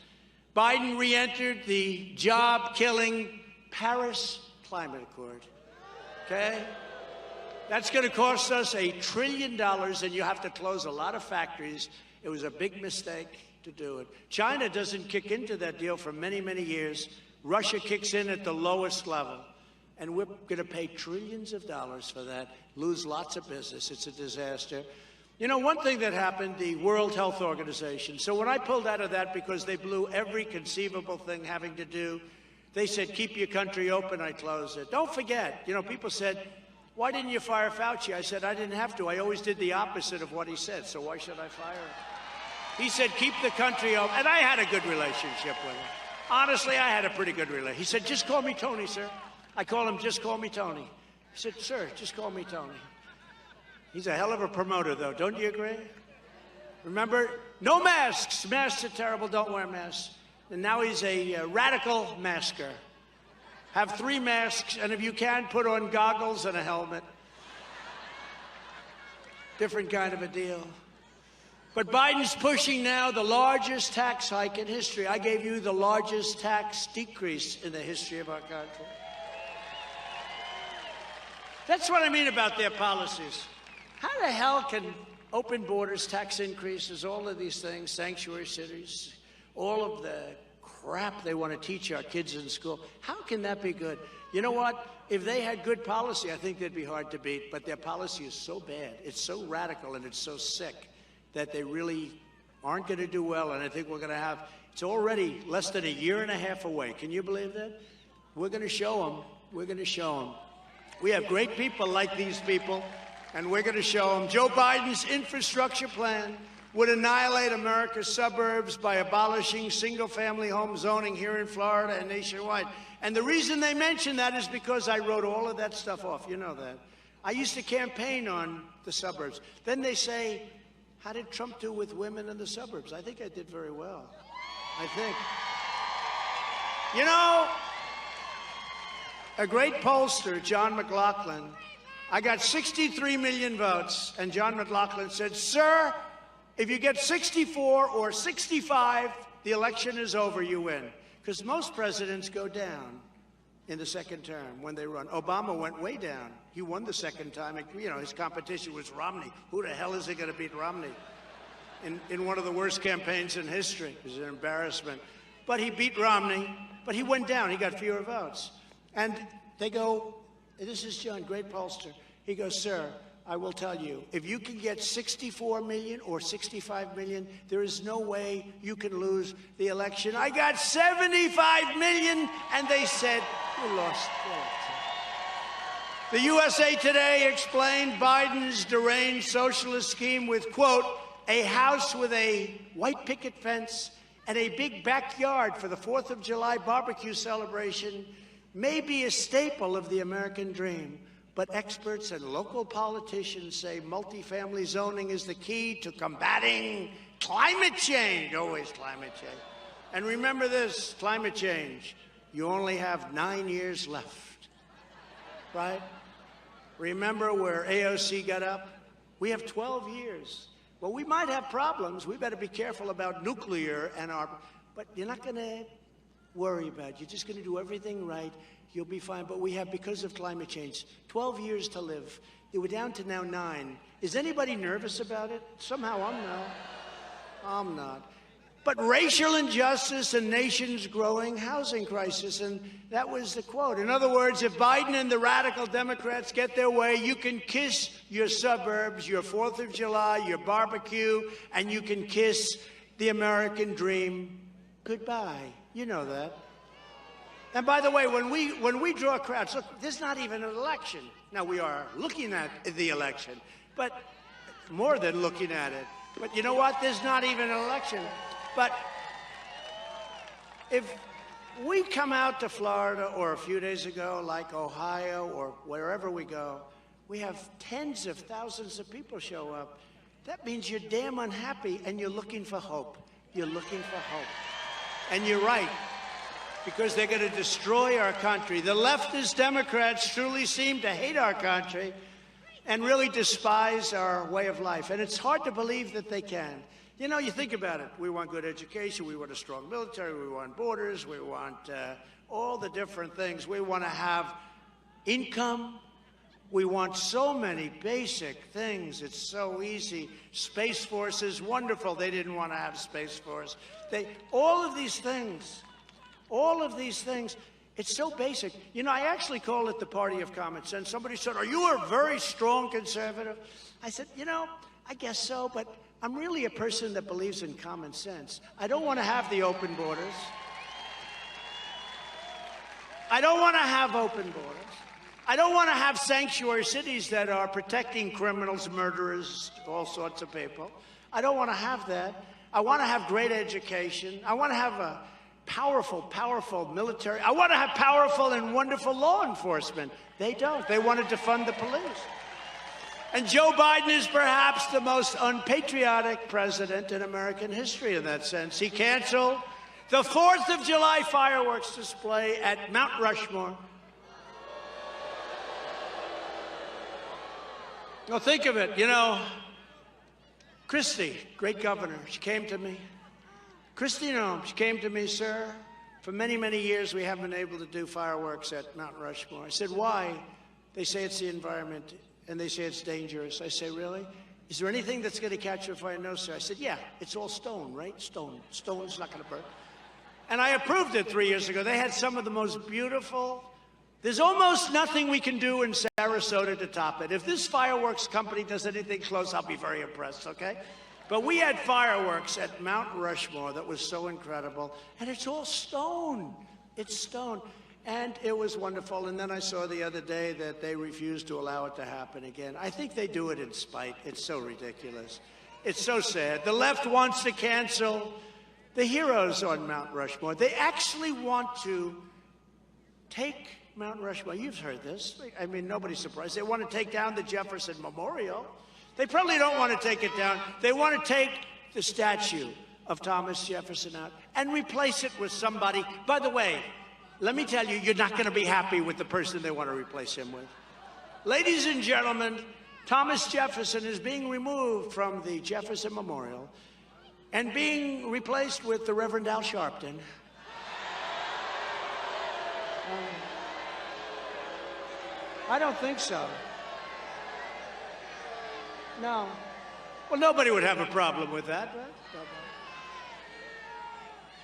Biden re-entered the job-killing Paris Climate Accord. Okay? That's going to cost us $1 trillion, and you have to close a lot of factories. It was a big mistake to do it. China doesn't kick into that deal for many, many years. Russia kicks in at the lowest level, and we're going to pay trillions of dollars for that, lose lots of business. It's a disaster. You know, one thing that happened, the World Health Organization. So when I pulled out of that because they blew every conceivable thing having to do, they said, keep your country open, I closed it. Don't forget, you know, people said, why didn't you fire Fauci? I said, I didn't have to. I always did the opposite of what he said, so why should I fire him? He said, keep the country open. And I had a good relationship with him. Honestly, I had a pretty good relationship. He said, just call me Tony, sir. I call him, just call me Tony. He said, sir, just call me Tony. He's a hell of a promoter, though. Don't you agree? Remember, no masks. Masks are terrible. Don't wear masks. And now he's a radical masker. Have 3 masks, and if you can, put on goggles and a helmet. Different kind of a deal. But Biden's pushing now the largest tax hike in history. I gave you the largest tax decrease in the history of our country. That's what I mean about their policies. How the hell can open borders, tax increases, all of these things, sanctuary cities, all of the crap they want to teach our kids in school, how can that be good? You know what? If they had good policy, I think they'd be hard to beat. But their policy is so bad, it's so radical, and it's so sick that they really aren't going to do well. And I think we're going to have, it's already less than 1.5 years away. Can you believe that? We're going to show them. We're going to show them. We have great people like these people, and we're going to show them. Joe Biden's infrastructure plan would annihilate America's suburbs by abolishing single-family home zoning here in Florida and nationwide. And the reason they mention that is because I wrote all of that stuff off. You know that. I used to campaign on the suburbs. Then they say, how did Trump do with women in the suburbs? I think I did very well. I think. You know, a great pollster, John McLaughlin, I got 63 million votes, and John McLaughlin said, sir, if you get 64 or 65, the election is over, you win. Because most presidents go down in the second term when they run. Obama went way down. He won the second time. You know, his competition was Romney. Who the hell is he going to beat Romney in one of the worst campaigns in history? It was an embarrassment. But he beat Romney, but he went down. He got fewer votes. And they go, this is John, great pollster. He goes, sir, I will tell you, if you can get 64 million or 65 million, there is no way you can lose the election. I got 75 million, and they said, you lost the election. The USA Today explained Biden's deranged socialist scheme with, quote, a house with a white picket fence and a big backyard for the 4th of July barbecue celebration may be a staple of the American dream. But experts and local politicians say multifamily zoning is the key to combating climate change. Always climate change. And remember this, climate change, you only have 9 years left, right? Remember where AOC got up? We have 12 years. Well, we might have problems. We better be careful about nuclear and but you're not going to worry about it. You're just going to do everything right. You'll be fine. But we have, because of climate change, 12 years to live. We're down to now 9. Is anybody nervous about it? Somehow I'm not. I'm not. But racial injustice and nation's growing housing crisis, and that was the quote. In other words, if Biden and the radical Democrats get their way, you can kiss your suburbs, your 4th of July, your barbecue, and you can kiss the American dream goodbye. You know that. And by the way, when we draw crowds, look, there's not even an election. Now, we are looking at the election, but more than looking at it. But you know what? There's not even an election. But if we come out to Florida, or a few days ago, like Ohio, or wherever we go, we have tens of thousands of people show up. That means you're damn unhappy and you're looking for hope. You're looking for hope. And you're right, because they're going to destroy our country. The leftist Democrats truly seem to hate our country and really despise our way of life. And it's hard to believe that they can. You know, you think about it. We want good education. We want a strong military. We want borders. We want all the different things. We want to have income. We want so many basic things. It's so easy. Space Force is wonderful. They didn't want to have Space Force. All of these things, it's so basic. You know, I actually call it the party of common sense. Somebody said, are you a very strong conservative? I said, you know, I guess so, but I'm really a person that believes in common sense. I don't want to have the open borders. I don't want to have open borders. I don't want to have sanctuary cities that are protecting criminals, murderers, all sorts of people. I don't want to have that. I want to have great education. I want to have a powerful, powerful military. I want to have powerful and wonderful law enforcement. They don't. They want to defund the police. And Joe Biden is perhaps the most unpatriotic president in American history in that sense. He canceled the 4th of July fireworks display at Mount Rushmore. Well, think of it, you know, Christie, great governor, she came to me. Christie Nome, she came to me, sir. For many, many years, we haven't been able to do fireworks at Mount Rushmore. I said, why? They say it's the environment, and they say it's dangerous. I say, really? Is there anything that's going to catch a fire? No, sir. I said, yeah, it's all stone, right? Stone. Stone's not going to burn. And I approved it 3 years ago. They had some of the most beautiful. There's almost nothing we can do in Sarasota to top it. If this fireworks company does anything close, I'll be very impressed, okay? But we had fireworks at Mount Rushmore that was so incredible. And it's all stone. It's stone. And it was wonderful. And then I saw the other day that they refused to allow it to happen again. I think they do it in spite. It's so ridiculous. It's so sad. The left wants to cancel the heroes on Mount Rushmore. They actually want to take Mount Rushmore. You've heard this. I mean, nobody's surprised. They want to take down the Jefferson Memorial. They probably don't want to take it down. They want to take the statue of Thomas Jefferson out and replace it with somebody. By the way, let me tell you, you're not going to be happy with the person they want to replace him with. Ladies and gentlemen, Thomas Jefferson is being removed from the Jefferson Memorial and being replaced with the Reverend Al Sharpton. I don't think so. No. Well, nobody would have a problem with that, right?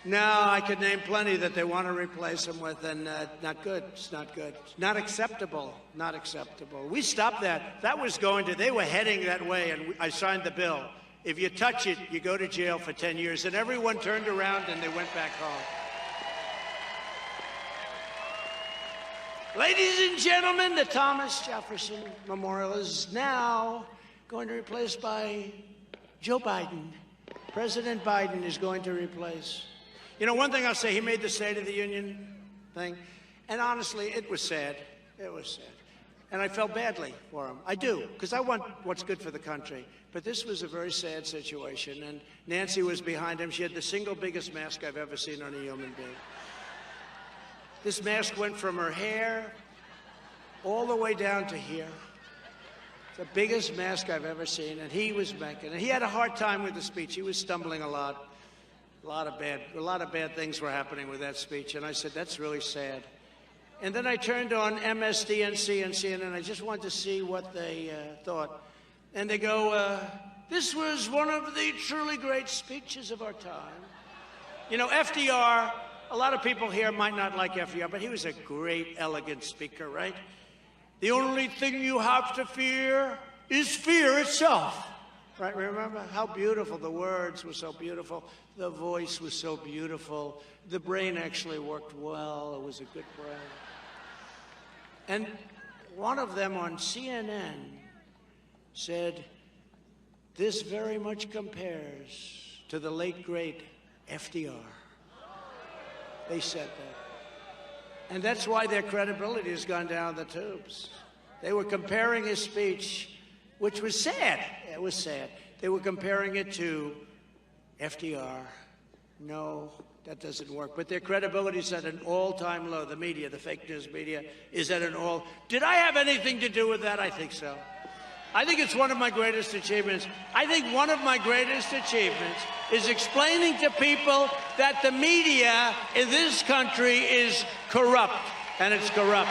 No, I could name plenty that they want to replace him with, and not good. It's not good. It's not acceptable. Not acceptable. We stopped that. That was going to, they were heading that way, and I signed the bill. If you touch it, you go to jail for 10 years. And everyone turned around and they went back home. Ladies and gentlemen, the Thomas Jefferson Memorial is now going to be replaced by Joe Biden. President Biden is going to replace. You know, one thing I'll say, he made the State of the Union thing, and honestly, it was sad. It was sad. And I felt badly for him. I do, because I want what's good for the country. But this was a very sad situation, and Nancy was behind him. She had the single biggest mask I've ever seen on a human being. This mask went from her hair all the way down to here. The biggest mask I've ever seen, and he was making it. He had a hard time with the speech. He was stumbling a lot. A lot of bad things were happening with that speech, and I said, that's really sad. And then I turned on MSDNC and CNN. I just wanted to see what they thought. And they go, this was one of the truly great speeches of our time. You know, FDR, a lot of people here might not like FDR, but he was a great, elegant speaker, right? The only thing you have to fear is fear itself. Right, remember how beautiful the words were, so beautiful. The voice was so beautiful. The brain actually worked well. It was a good brain. And one of them on CNN said, this very much compares to the late, great FDR. They said that. And that's why their credibility has gone down the tubes. They were comparing his speech, which was sad. It was sad. They were comparing it to FDR. No, that doesn't work. But their credibility is at an all-time low. The media, the fake news media, is at an all. Did I have anything to do with that? I think so. I think it's one of my greatest achievements. I think one of my greatest achievements is explaining to people that the media in this country is corrupt, and it's corrupt.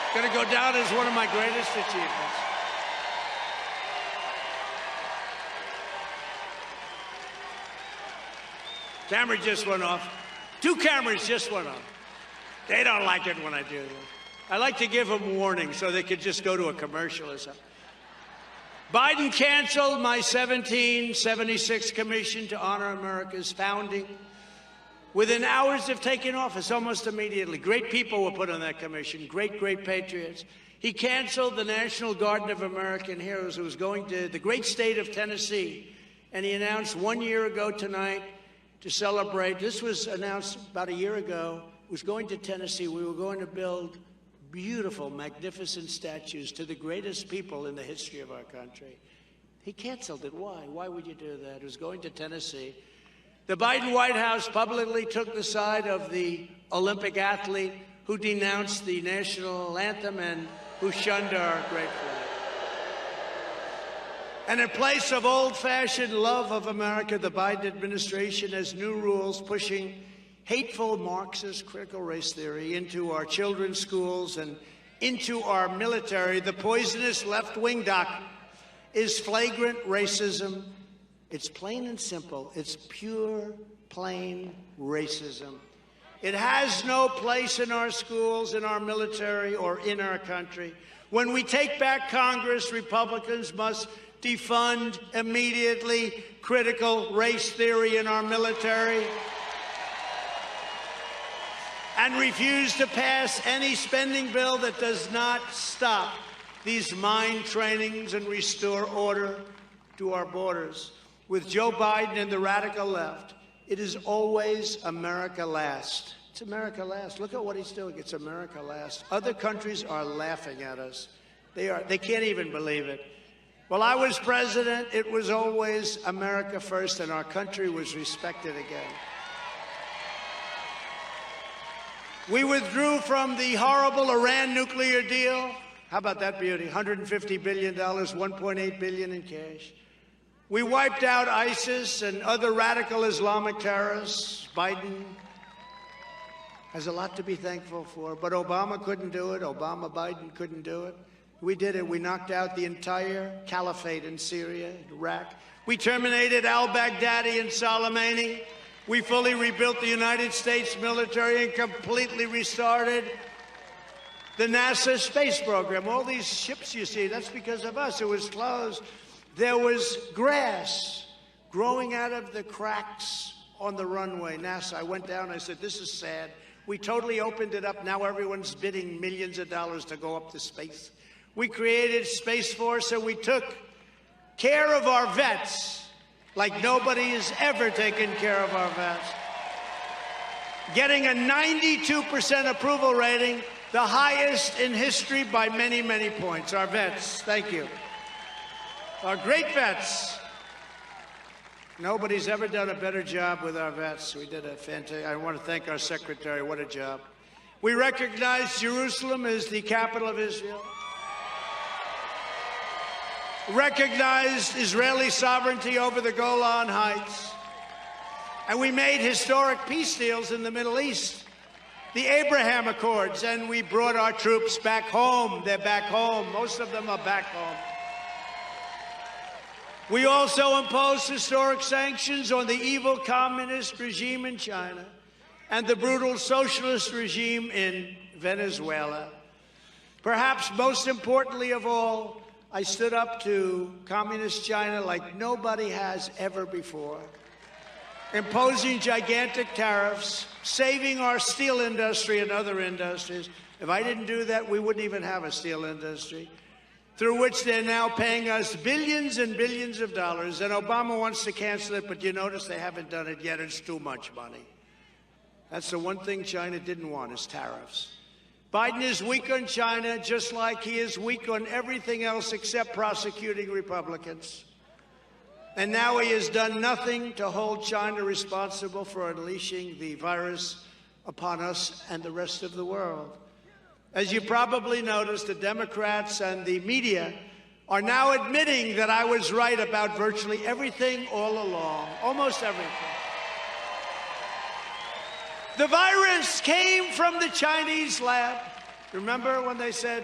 It's going to go down as one of my greatest achievements. Camera just went off. 2 cameras just went off. They don't like it when I do this. I like to give them warning so they could just go to a commercial or something. Biden canceled my 1776 commission to honor America's founding. Within hours of taking office, almost immediately, great people were put on that commission, great, great patriots. He canceled the National Garden of American Heroes, who was going to the great state of Tennessee. And he announced 1 year ago tonight to celebrate. This was announced about a year ago. It was going to Tennessee. We were going to build beautiful, magnificent statues to the greatest people in the history of our country. He canceled it. Why? Why would you do that? It was going to Tennessee. The Biden White House publicly took the side of the Olympic athlete who denounced the national anthem and who shunned our great flag. And in place of old-fashioned love of America, the Biden administration has new rules pushing hateful Marxist critical race theory into our children's schools and into our military. The poisonous left-wing doctrine is flagrant racism. It's plain and simple. It's pure, plain racism. It has no place in our schools, in our military, or in our country. When we take back Congress, Republicans must defund immediately critical race theory in our military and refuse to pass any spending bill that does not stop these mind trainings and restore order to our borders. With Joe Biden and the radical left, it is always America last. It's America last. Look at what he's doing. It's America last. Other countries are laughing at us. They can't even believe it. While I was president, it was always America first, and our country was respected again. We withdrew from the horrible Iran nuclear deal. How about that beauty? $150 billion, $1.8 billion in cash. We wiped out ISIS and other radical Islamic terrorists. Biden has a lot to be thankful for, but Obama couldn't do it. Biden couldn't do it. We did it. We knocked out the entire caliphate in Syria, Iraq. We terminated al-Baghdadi and Soleimani. We fully rebuilt the United States military and completely restarted the NASA space program. All these ships you see, that's because of us. It was closed. There was grass growing out of the cracks on the runway. NASA, I went down, I said, this is sad. We totally opened it up. Now everyone's bidding millions of dollars to go up to space. We created Space Force, and we took care of our vets like nobody has ever taken care of our vets. Getting a 92% approval rating, the highest in history by many, many points. Our vets, thank you. Our great vets. Nobody's ever done a better job with our vets. We did a fantastic, I want to thank our secretary, what a job. We recognize Jerusalem as the capital of Israel. Recognized Israeli sovereignty over the Golan Heights. And we made historic peace deals in the Middle East, the Abraham Accords, and we brought our troops back home. They're back home. Most of them are back home. We also imposed historic sanctions on the evil communist regime in China and the brutal socialist regime in Venezuela. Perhaps most importantly of all, I stood up to communist China like nobody has ever before, imposing gigantic tariffs, saving our steel industry and other industries. If I didn't do that, we wouldn't even have a steel industry, through which they're now paying us billions and billions of dollars. And Obama wants to cancel it, but you notice they haven't done it yet. It's too much money. That's the one thing China didn't want, is tariffs. Biden is weak on China, just like he is weak on everything else except prosecuting Republicans. And now he has done nothing to hold China responsible for unleashing the virus upon us and the rest of the world. As you probably noticed, the Democrats and the media are now admitting that I was right about virtually everything all along, almost everything. The virus came from the Chinese lab. Remember when they said,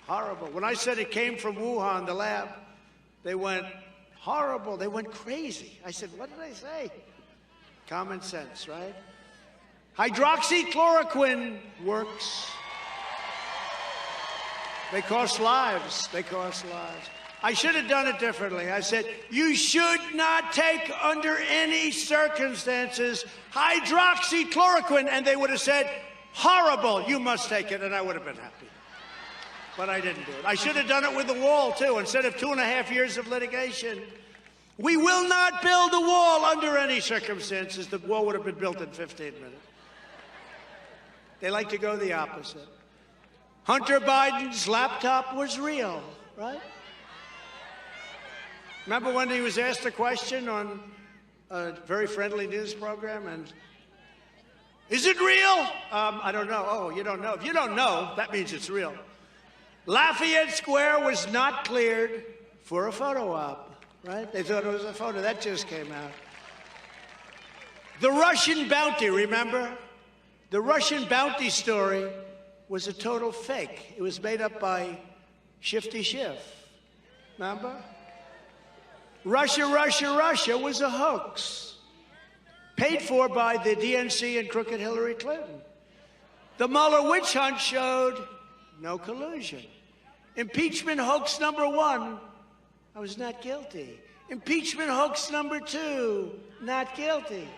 horrible? When I said it came from Wuhan, the lab, they went, horrible. They went crazy. I said, what did I say? Common sense, right? Hydroxychloroquine works. They cost lives. They cost lives. I should have done it differently. I said, you should not take under any circumstances hydroxychloroquine. And they would have said, horrible, you must take it. And I would have been happy. But I didn't do it. I should have done it with the wall, too, instead of 2.5 years of litigation. We will not build a wall under any circumstances. The wall would have been built in 15 minutes. They like to go the opposite. Hunter Biden's laptop was real, right? Remember when he was asked a question on a very friendly news program, and is it real? I don't know. Oh, you don't know. If you don't know, that means it's real. Lafayette Square was not cleared for a photo op, right? They thought it was a photo. That just came out. The Russian bounty, remember? The Russian bounty story was a total fake. It was made up by Shifty Schiff. Remember? Russia was a hoax, paid for by the DNC and crooked Hillary Clinton. The Mueller witch hunt showed no collusion. Impeachment hoax number 1, I was not guilty. Impeachment hoax number 2, not guilty.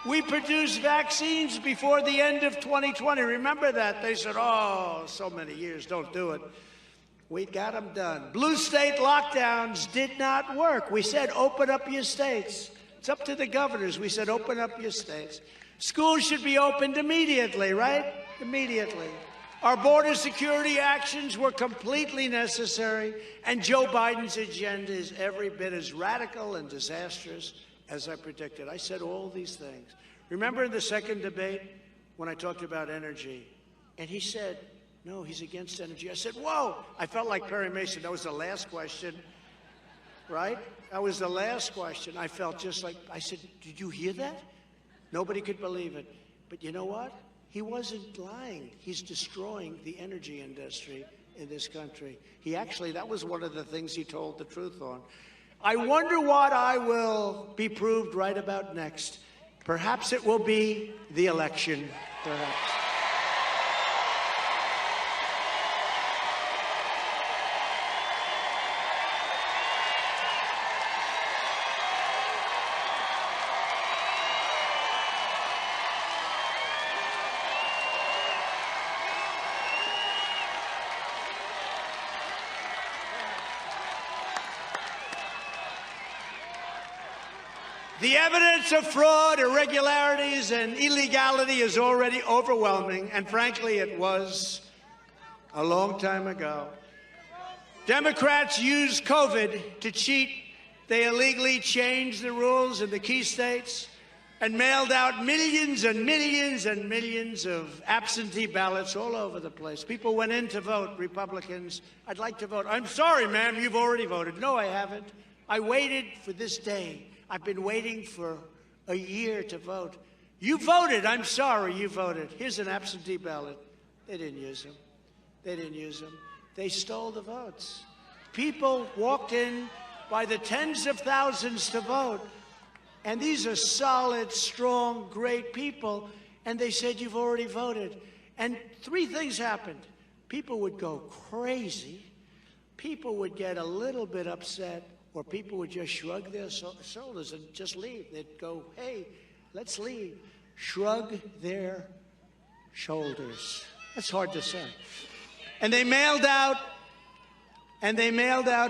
We produced vaccines before the end of 2020. Remember that? They said, oh, so many years, don't do it. We got them done. Blue state lockdowns did not work. We said, open up your states. It's up to the governors. We said, open up your states. Schools should be opened immediately, right? Immediately. Our border security actions were completely necessary, and Joe Biden's agenda is every bit as radical and disastrous as I predicted. I said all these things. Remember in the second debate when I talked about energy, and he said, no, he's against energy. I said, whoa. I felt like Perry Mason. That was the last question, right? That was the last question. I felt just like, I said, did you hear that? Nobody could believe it. But you know what? He wasn't lying. He's destroying the energy industry in this country. He actually, that was one of the things he told the truth on. I wonder what I will be proved right about next. Perhaps it will be the election, perhaps. The evidence of fraud, irregularities, and illegality is already overwhelming, and frankly, it was a long time ago. Democrats used COVID to cheat. They illegally changed the rules in the key states and mailed out millions and millions and millions of absentee ballots all over the place. People went in to vote, Republicans. I'd like to vote. I'm sorry, ma'am, you've already voted. No, I haven't. I waited for this day. I've been waiting for a year to vote. You voted. I'm sorry, you voted. Here's an absentee ballot. They didn't use them. They didn't use them. They stole the votes. People walked in by the tens of thousands to vote. And these are solid, strong, great people. And they said, you've already voted. And 3 things happened. People would go crazy. People would get a little bit upset. Or people would just shrug their shoulders and just leave. They'd go, hey, let's leave. Shrug their shoulders. That's hard to say. And they mailed out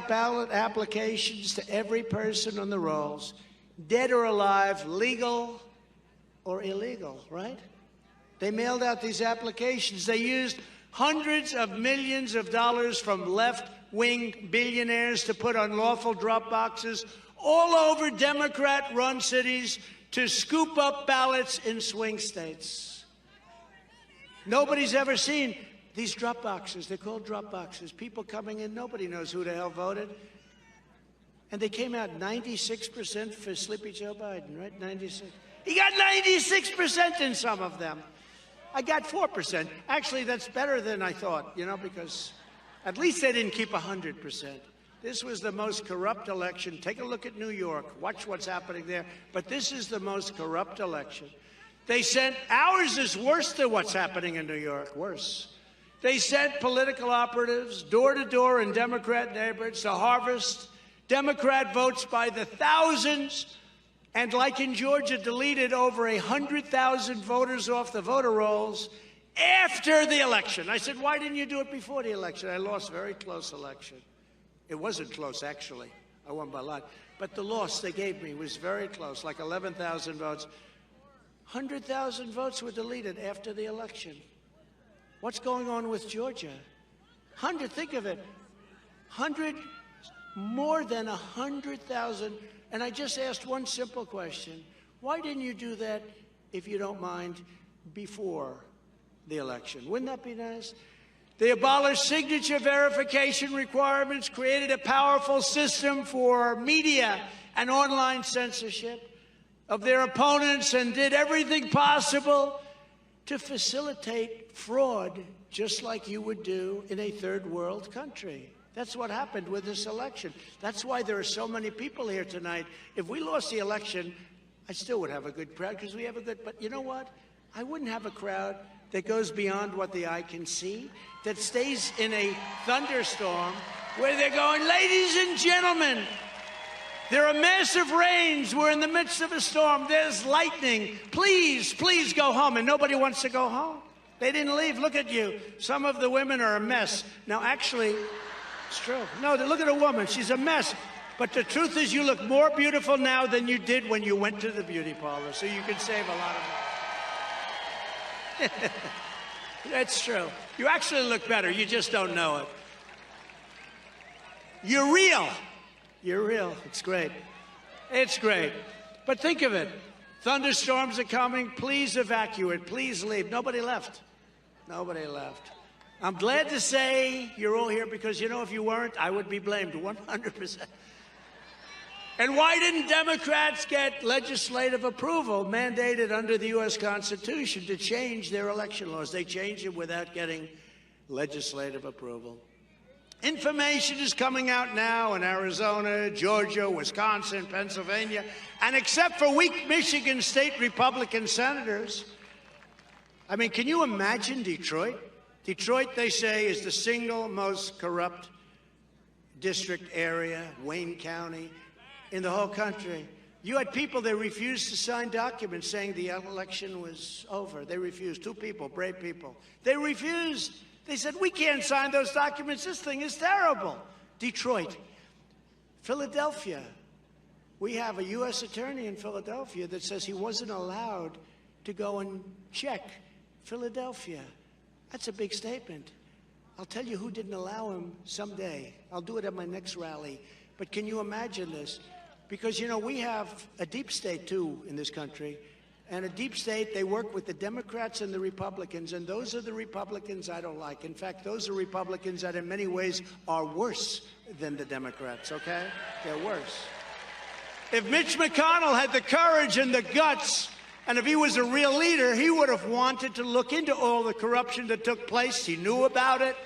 ballot applications to every person on the rolls, dead or alive, legal or illegal, right? They mailed out these applications. They used hundreds of millions of dollars from left-wing billionaires to put unlawful drop boxes all over Democrat-run cities to scoop up ballots in swing states. Nobody's ever seen these drop boxes. They're called drop boxes. People coming in, nobody knows who the hell voted. And they came out 96% for Sleepy Joe Biden, right? 96. He got 96% in some of them. I got 4%. Actually, that's better than I thought, you know, because at least they didn't keep 100%. This was the most corrupt election. Take a look at New York. Watch what's happening there. But this is the most corrupt election. They sent, ours is worse than what's happening in New York, worse. They sent political operatives door to door in Democrat neighborhoods to harvest Democrat votes by the thousands, and like in Georgia, deleted over 100,000 voters off the voter rolls after the election. I said, why didn't you do it before the election? I lost a very close election. It wasn't close, actually. I won by a lot. But the loss they gave me was very close, like 11,000 votes. 100,000 votes were deleted after the election. What's going on with Georgia? Think of it. More than 100,000. And I just asked one simple question. Why didn't you do that, if you don't mind, before the election? Wouldn't that be nice? They abolished signature verification requirements, created a powerful system for media and online censorship of their opponents, and did everything possible to facilitate fraud, just like you would do in a third world country. That's what happened with this election. That's why there are so many people here tonight. If we lost the election, I still would have a good crowd, because we have a good, but you know what? I wouldn't have a crowd that goes beyond what the eye can see, that stays in a thunderstorm where they're going, ladies and gentlemen, there are massive rains. We're in the midst of a storm. There's lightning. Please, please go home. And nobody wants to go home. They didn't leave. Look at you. Some of the women are a mess. Now, actually, it's true. No, look at a woman. She's a mess. But the truth is, you look more beautiful now than you did when you went to the beauty parlor. So you can save a lot of money. That's true. You actually look better. You just don't know it. You're real. You're real. It's great. It's great. But think of it. Thunderstorms are coming. Please evacuate. Please leave. Nobody left. Nobody left. I'm glad to say you're all here because, you know, if you weren't, I would be blamed 100%. And why didn't Democrats get legislative approval mandated under the U.S. Constitution to change their election laws? They changed it without getting legislative approval. Information is coming out now in Arizona, Georgia, Wisconsin, Pennsylvania, and except for weak Michigan state Republican senators, I mean, can you imagine Detroit? Detroit, they say, is the single most corrupt district area, Wayne County, in the whole country. You had people that refused to sign documents saying the election was over. They refused. 2 people, brave people. They refused. They said, we can't sign those documents. This thing is terrible. Detroit. Philadelphia. We have a U.S. attorney in Philadelphia that says he wasn't allowed to go and check Philadelphia. That's a big statement. I'll tell you who didn't allow him someday. I'll do it at my next rally. But can you imagine this? Because, you know, we have a deep state, too, in this country. And a deep state, they work with the Democrats and the Republicans, and those are the Republicans I don't like. In fact, those are Republicans that in many ways are worse than the Democrats, okay? They're worse. If Mitch McConnell had the courage and the guts, and if he was a real leader, he would have wanted to look into all the corruption that took place. He knew about it.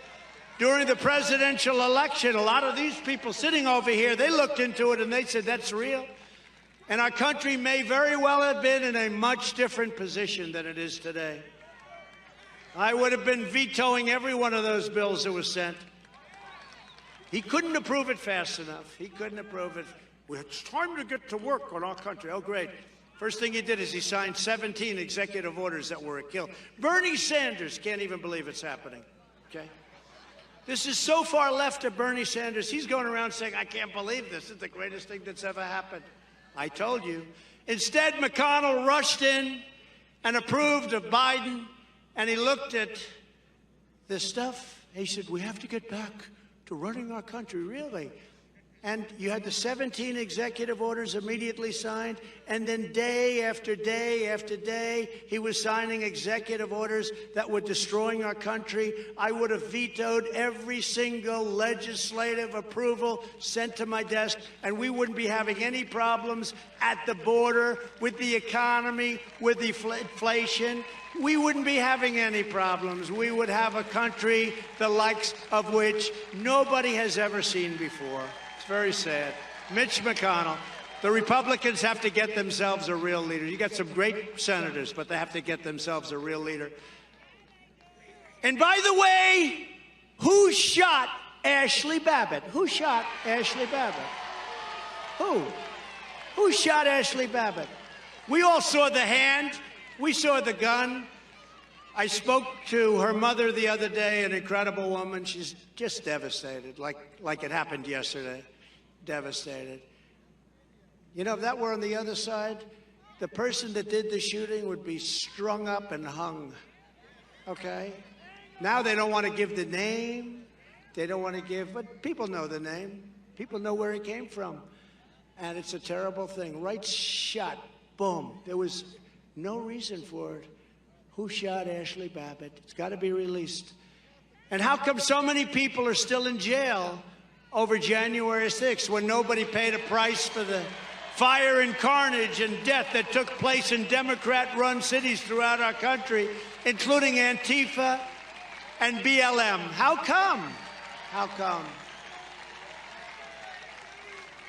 During the presidential election, a lot of these people sitting over here, they looked into it and they said, that's real. And our country may very well have been in a much different position than it is today. I would have been vetoing every one of those bills that was sent. He couldn't approve it fast enough. He couldn't approve it. Well, it's time to get to work on our country. Oh, great. First thing he did is he signed 17 executive orders that were a kill. Bernie Sanders can't even believe it's happening, okay? This is so far left of Bernie Sanders. He's going around saying, I can't believe this. It's the greatest thing that's ever happened. I told you. Instead, McConnell rushed in and approved of Biden, and he looked at this stuff. He said, we have to get back to running our country, really. And you had the 17 executive orders immediately signed, and then day after day after day, he was signing executive orders that were destroying our country. I would have vetoed every single legislative approval sent to my desk, and we wouldn't be having any problems at the border, with the economy, with the inflation. We wouldn't be having any problems. We would have a country the likes of which nobody has ever seen before. Very sad. Mitch McConnell, the Republicans have to get themselves a real leader. You got some great senators, but they have to get themselves a real leader. And by the way, who shot Ashley Babbitt? Who shot Ashley Babbitt? Who? Who shot Ashley Babbitt? We all saw the hand. We saw the gun. I spoke to her mother the other day, an incredible woman. She's just devastated, like it happened yesterday. Devastated. You know, if that were on the other side, the person that did the shooting would be strung up and hung. Okay? Now they don't want to give the name. They don't want to give, but people know the name. People know where he came from. And it's a terrible thing. Right shot. Boom. There was no reason for it. Who shot Ashley Babbitt? It's got to be released. And how come so many people are still in jail over January 6th when nobody paid a price for the fire and carnage and death that took place in Democrat-run cities throughout our country, including Antifa and BLM? How come? How come?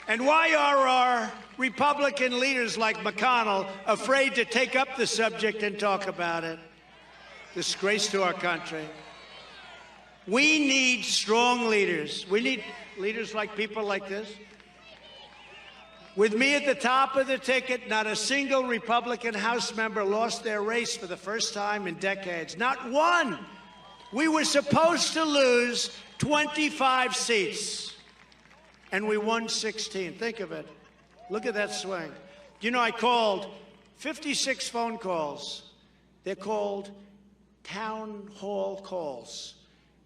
And why are our Republican leaders like McConnell afraid to take up the subject and talk about it? Disgrace to our country. We need strong leaders. We need leaders like people like this. With me at the top of the ticket, not a single Republican House member lost their race for the first time in decades. Not one. We were supposed to lose 25 seats, and we won 16. Think of it. Look at that swing. You know, I called 56 phone calls. They're called town hall calls.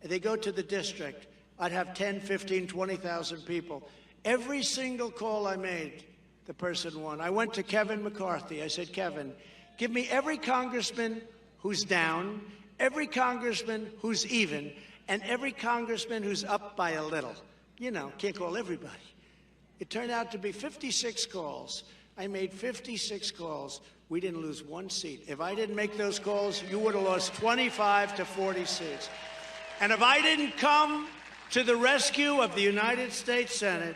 They go to the district. I'd have 10, 15, 20,000 people. Every single call I made, the person won. I went to Kevin McCarthy. I said, Kevin, give me every congressman who's down, every congressman who's even, and every congressman who's up by a little. You know, can't call everybody. It turned out to be 56 calls. I made 56 calls. We didn't lose one seat. If I didn't make those calls, you would have lost 25 to 40 seats. And if I didn't come to the rescue of the United States Senate,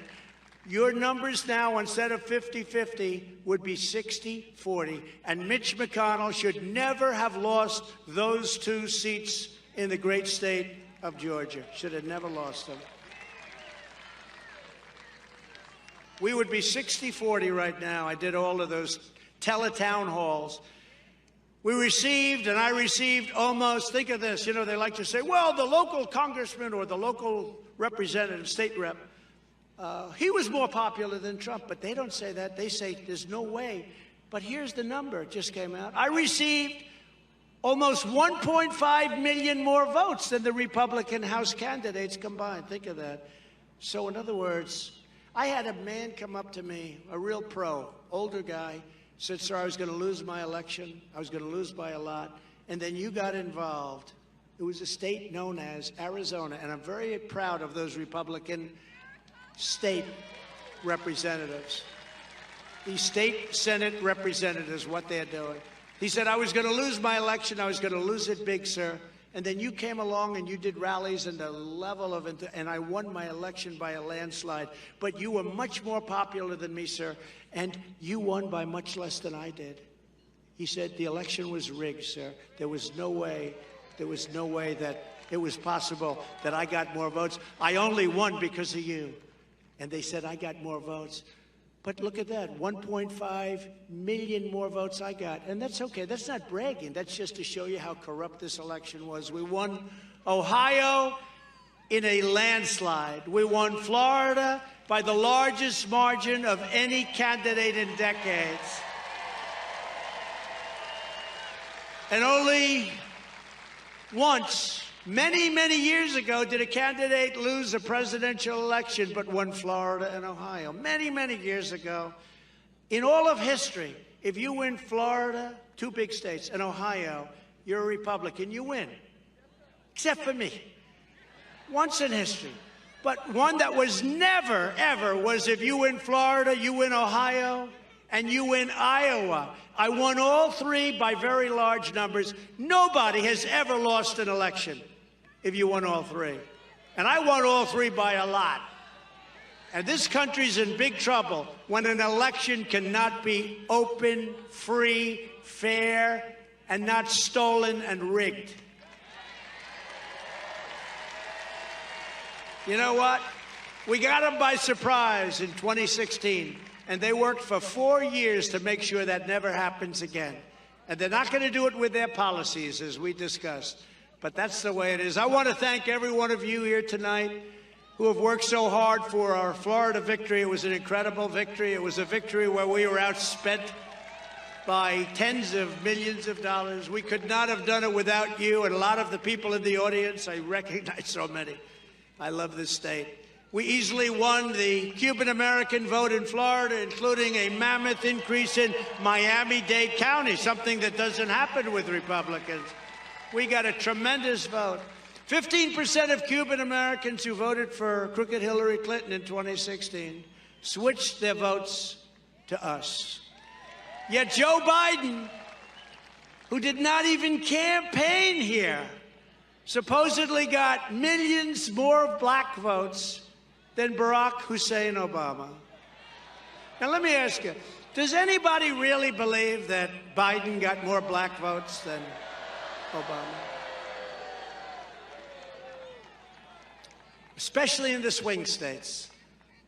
your numbers now, instead of 50-50, would be 60-40. And Mitch McConnell should never have lost those 2 seats in the great state of Georgia. Should have never lost them. We would be 60-40 right now. I did all of those teletown halls. We received, and I received almost, think of this, you know, they like to say, well, the local congressman or the local representative, state rep, he was more popular than Trump, but they don't say that. They say there's no way. But here's the number. It just came out. I received almost 1.5 million more votes than the Republican House candidates combined. Think of that. So in other words, I had a man come up to me, a real pro, older guy, said, sir, I was going to lose my election. I was going to lose by a lot. And then you got involved. It was a state known as Arizona. And I'm very proud of those Republican state representatives. These state Senate representatives, what they're doing. He said, I was going to lose my election. I was going to lose it big, sir. And then you came along and you did rallies and the level of it, and I won my election by a landslide. But you were much more popular than me, sir, and you won by much less than I did. He said the election was rigged, sir. There was no way that it was possible that I got more votes. I only won because of you. And they said I got more votes. But look at that, 1.5 million more votes I got. And that's okay. That's not bragging. That's just to show you how corrupt this election was. We won Ohio in a landslide. We won Florida by the largest margin of any candidate in decades. And only once, many, many years ago, did a candidate lose a presidential election but won Florida and Ohio. Many, many years ago. In all of history, if you win Florida, 2 big states, and Ohio, you're a Republican, you win. Except for me. Once in history. But one that was never, ever was if you win Florida, you win Ohio, and you win Iowa. I won all 3 by very large numbers. Nobody has ever lost an election if you won all 3. And I won all 3 by a lot. And this country's in big trouble when an election cannot be open, free, fair, and not stolen and rigged. You know what? We got them by surprise in 2016, and they worked for 4 years to make sure that never happens again. And they're not going to do it with their policies, as we discussed. But that's the way it is. I want to thank every one of you here tonight who have worked so hard for our Florida victory. It was an incredible victory. It was a victory where we were outspent by tens of millions of dollars. We could not have done it without you and a lot of the people in the audience. I recognize so many. I love this state. We easily won the Cuban-American vote in Florida, including a mammoth increase in Miami-Dade County, something that doesn't happen with Republicans. We got a tremendous vote. 15% of Cuban-Americans who voted for crooked Hillary Clinton in 2016 switched their votes to us. Yet Joe Biden, who did not even campaign here, supposedly got millions more black votes than Barack Hussein Obama. Now, let me ask you, does anybody really believe that Biden got more black votes than Obama? Especially in the swing states.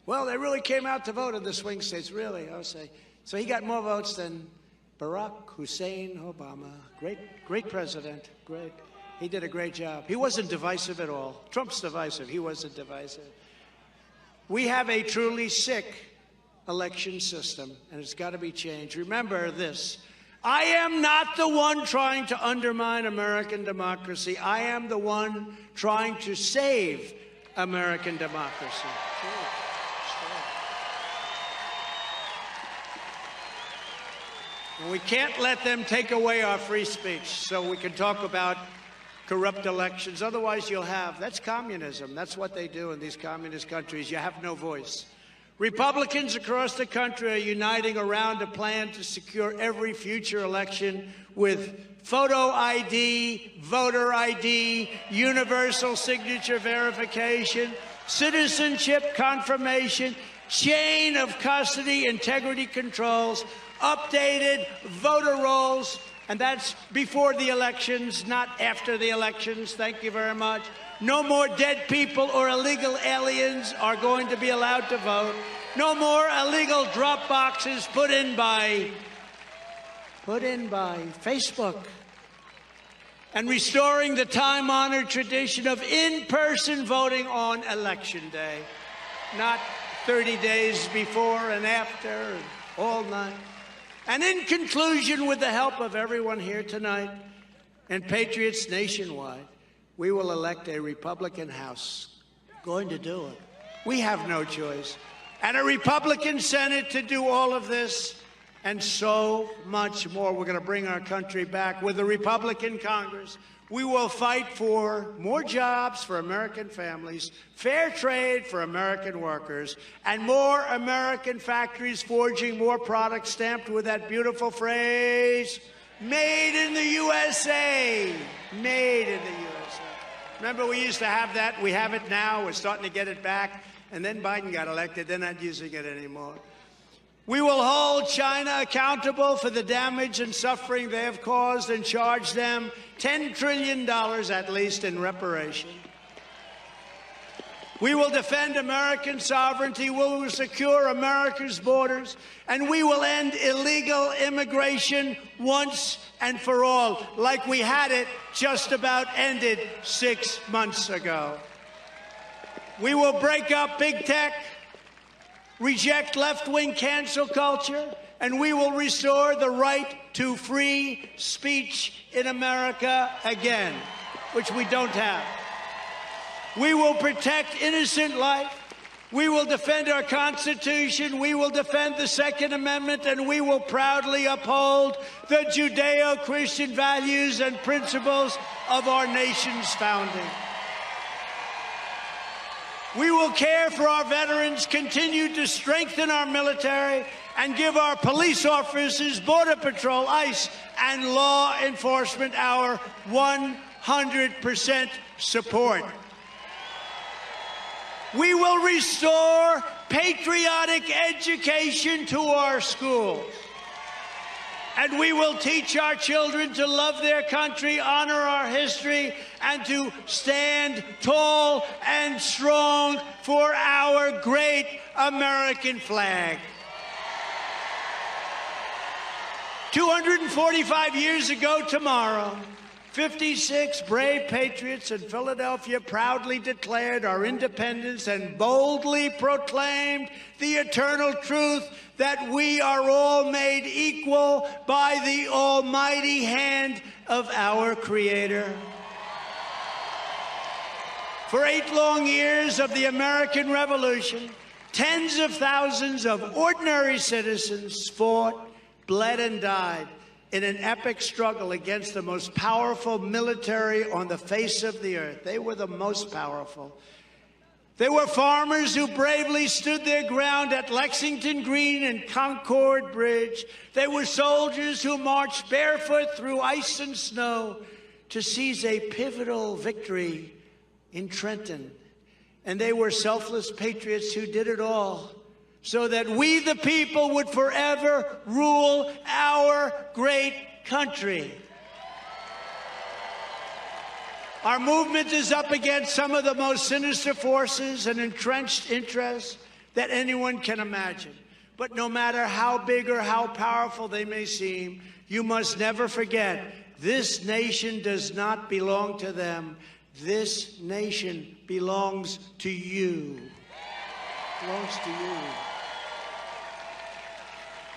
Well, they really came out to vote in the swing states, really, I'll say. So he got more votes than Barack Hussein Obama. Great president, great. He did a great job. He wasn't divisive at all. Trump's divisive. He wasn't divisive. We have a truly sick election system, and it's got to be changed. Remember this. I am not the one trying to undermine American democracy. I am the one trying to save American democracy. And we can't let them take away our free speech so we can talk about corrupt elections. Otherwise, that's communism. That's what they do in these communist countries. You have no voice. Republicans across the country are uniting around a plan to secure every future election with photo ID, voter ID, universal signature verification, citizenship confirmation, chain of custody integrity controls, updated voter rolls. And that's before the elections, not after the elections. Thank you very much. No more dead people or illegal aliens are going to be allowed to vote. No more illegal drop boxes put in by Facebook. And restoring the time-honored tradition of in-person voting on Election Day, not 30 days before and after and all night. And in conclusion, with the help of everyone here tonight and patriots nationwide, we will elect a Republican House. Going to do it. We have no choice. And a Republican Senate to do all of this and so much more. We're going to bring our country back with a Republican Congress. We will fight for more jobs for American families, fair trade for American workers, and more American factories forging more products stamped with that beautiful phrase, made in the USA. Made in the USA. Remember, we used to have that. We have it now. We're starting to get it back. And then Biden got elected. They're not using it anymore. We will hold China accountable for the damage and suffering they have caused and charge them $10 trillion at least in reparation. We will defend American sovereignty. We will secure America's borders. And we will end illegal immigration once and for all, like we had it just about ended 6 months ago. We will break up big tech, reject left-wing cancel culture, and we will restore the right to free speech in America again, which we don't have. We will protect innocent life. We will defend our Constitution. We will defend the Second Amendment, and we will proudly uphold the Judeo-Christian values and principles of our nation's founding. We will care for our veterans, continue to strengthen our military, and give our police officers, Border Patrol, ICE, and law enforcement our 100% support. We will restore patriotic education to our schools. And we will teach our children to love their country, honor our history, and to stand tall and strong for our great American flag. 245 years ago tomorrow, 56 brave patriots in Philadelphia proudly declared our independence and boldly proclaimed the eternal truth that we are all made equal by the almighty hand of our Creator. For 8 long years of the American Revolution, tens of thousands of ordinary citizens fought, bled, and died in an epic struggle against the most powerful military on the face of the earth. They were the most powerful. They were farmers who bravely stood their ground at Lexington Green and Concord Bridge. They were soldiers who marched barefoot through ice and snow to seize a pivotal victory in Trenton. And they were selfless patriots who did it all so that we, the people, would forever rule our great country. Our movement is up against some of the most sinister forces and entrenched interests that anyone can imagine. But no matter how big or how powerful they may seem, you must never forget, this nation does not belong to them. This nation belongs to you. It belongs to you.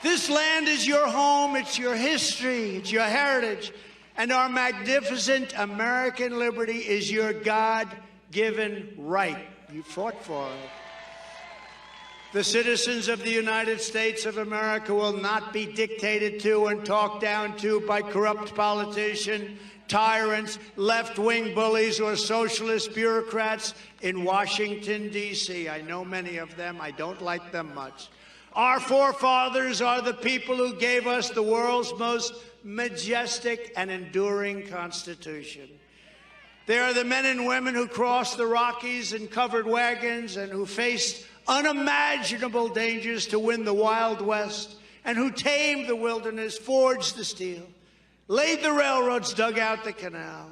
This land is your home, it's your history, it's your heritage, and our magnificent American liberty is your God-given right. You fought for it. The citizens of the United States of America will not be dictated to and talked down to by corrupt politicians, tyrants, left-wing bullies, or socialist bureaucrats in Washington, D.C. I know many of them. I don't like them much. Our forefathers are the people who gave us the world's most majestic and enduring Constitution. They are the men and women who crossed the Rockies in covered wagons and who faced unimaginable dangers to win the Wild West, and who tamed the wilderness, forged the steel, laid the railroads, dug out the canal,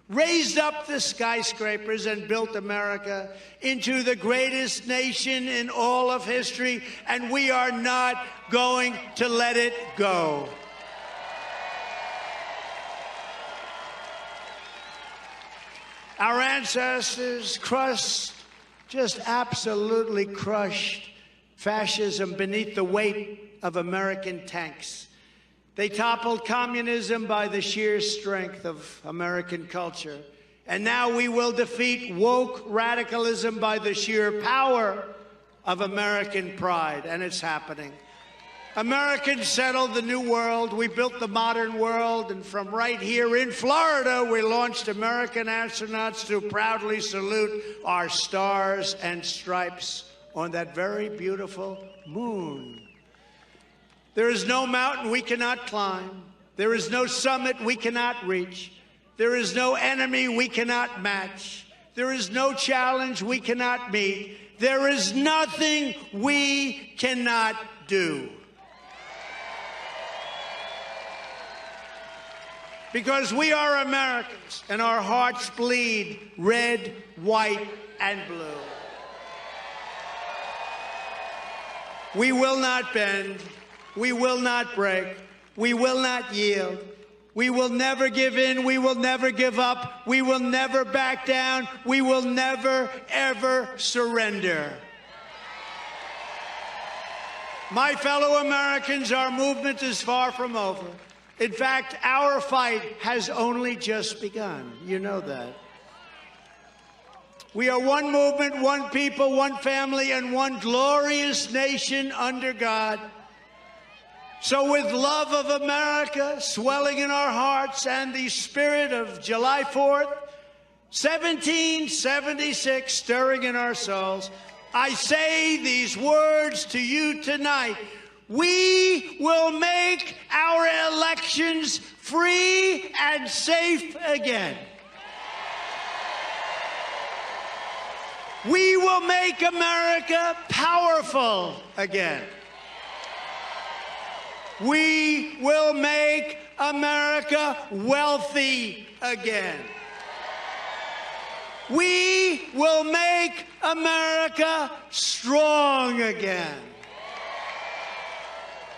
raised up the skyscrapers, and built America into the greatest nation in all of history, and we are not going to let it go. Our ancestors just absolutely crushed fascism beneath the weight of American tanks. They toppled communism by the sheer strength of American culture. And now we will defeat woke radicalism by the sheer power of American pride. And it's happening. Americans settled the new world. We built the modern world. And from right here in Florida, we launched American astronauts to proudly salute our stars and stripes on that very beautiful moon. There is no mountain we cannot climb. There is no summit we cannot reach. There is no enemy we cannot match. There is no challenge we cannot meet. There is nothing we cannot do. Because we are Americans, and our hearts bleed red, white, and blue. We will not bend. We will not break. We will not yield. We will never give in. We will never give up. We will never back down. We will never, ever surrender. My fellow Americans, our movement is far from over. In fact, our fight has only just begun. You know that. We are one movement, one people, one family, and one glorious nation under God. So with love of America swelling in our hearts and the spirit of July 4th, 1776 stirring in our souls, I say these words to you tonight. We will make our elections free and safe again. We will make America powerful again. We will make America wealthy again. We will make America strong again.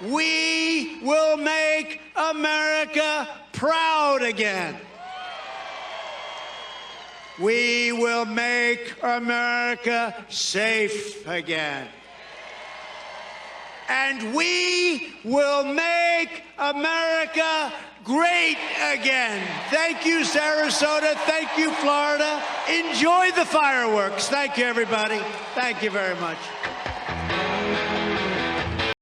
We will make America proud again. We will make America safe again. And we will make America great again. Thank you, Sarasota. Thank you, Florida. Enjoy the fireworks. Thank you, everybody. Thank you very much.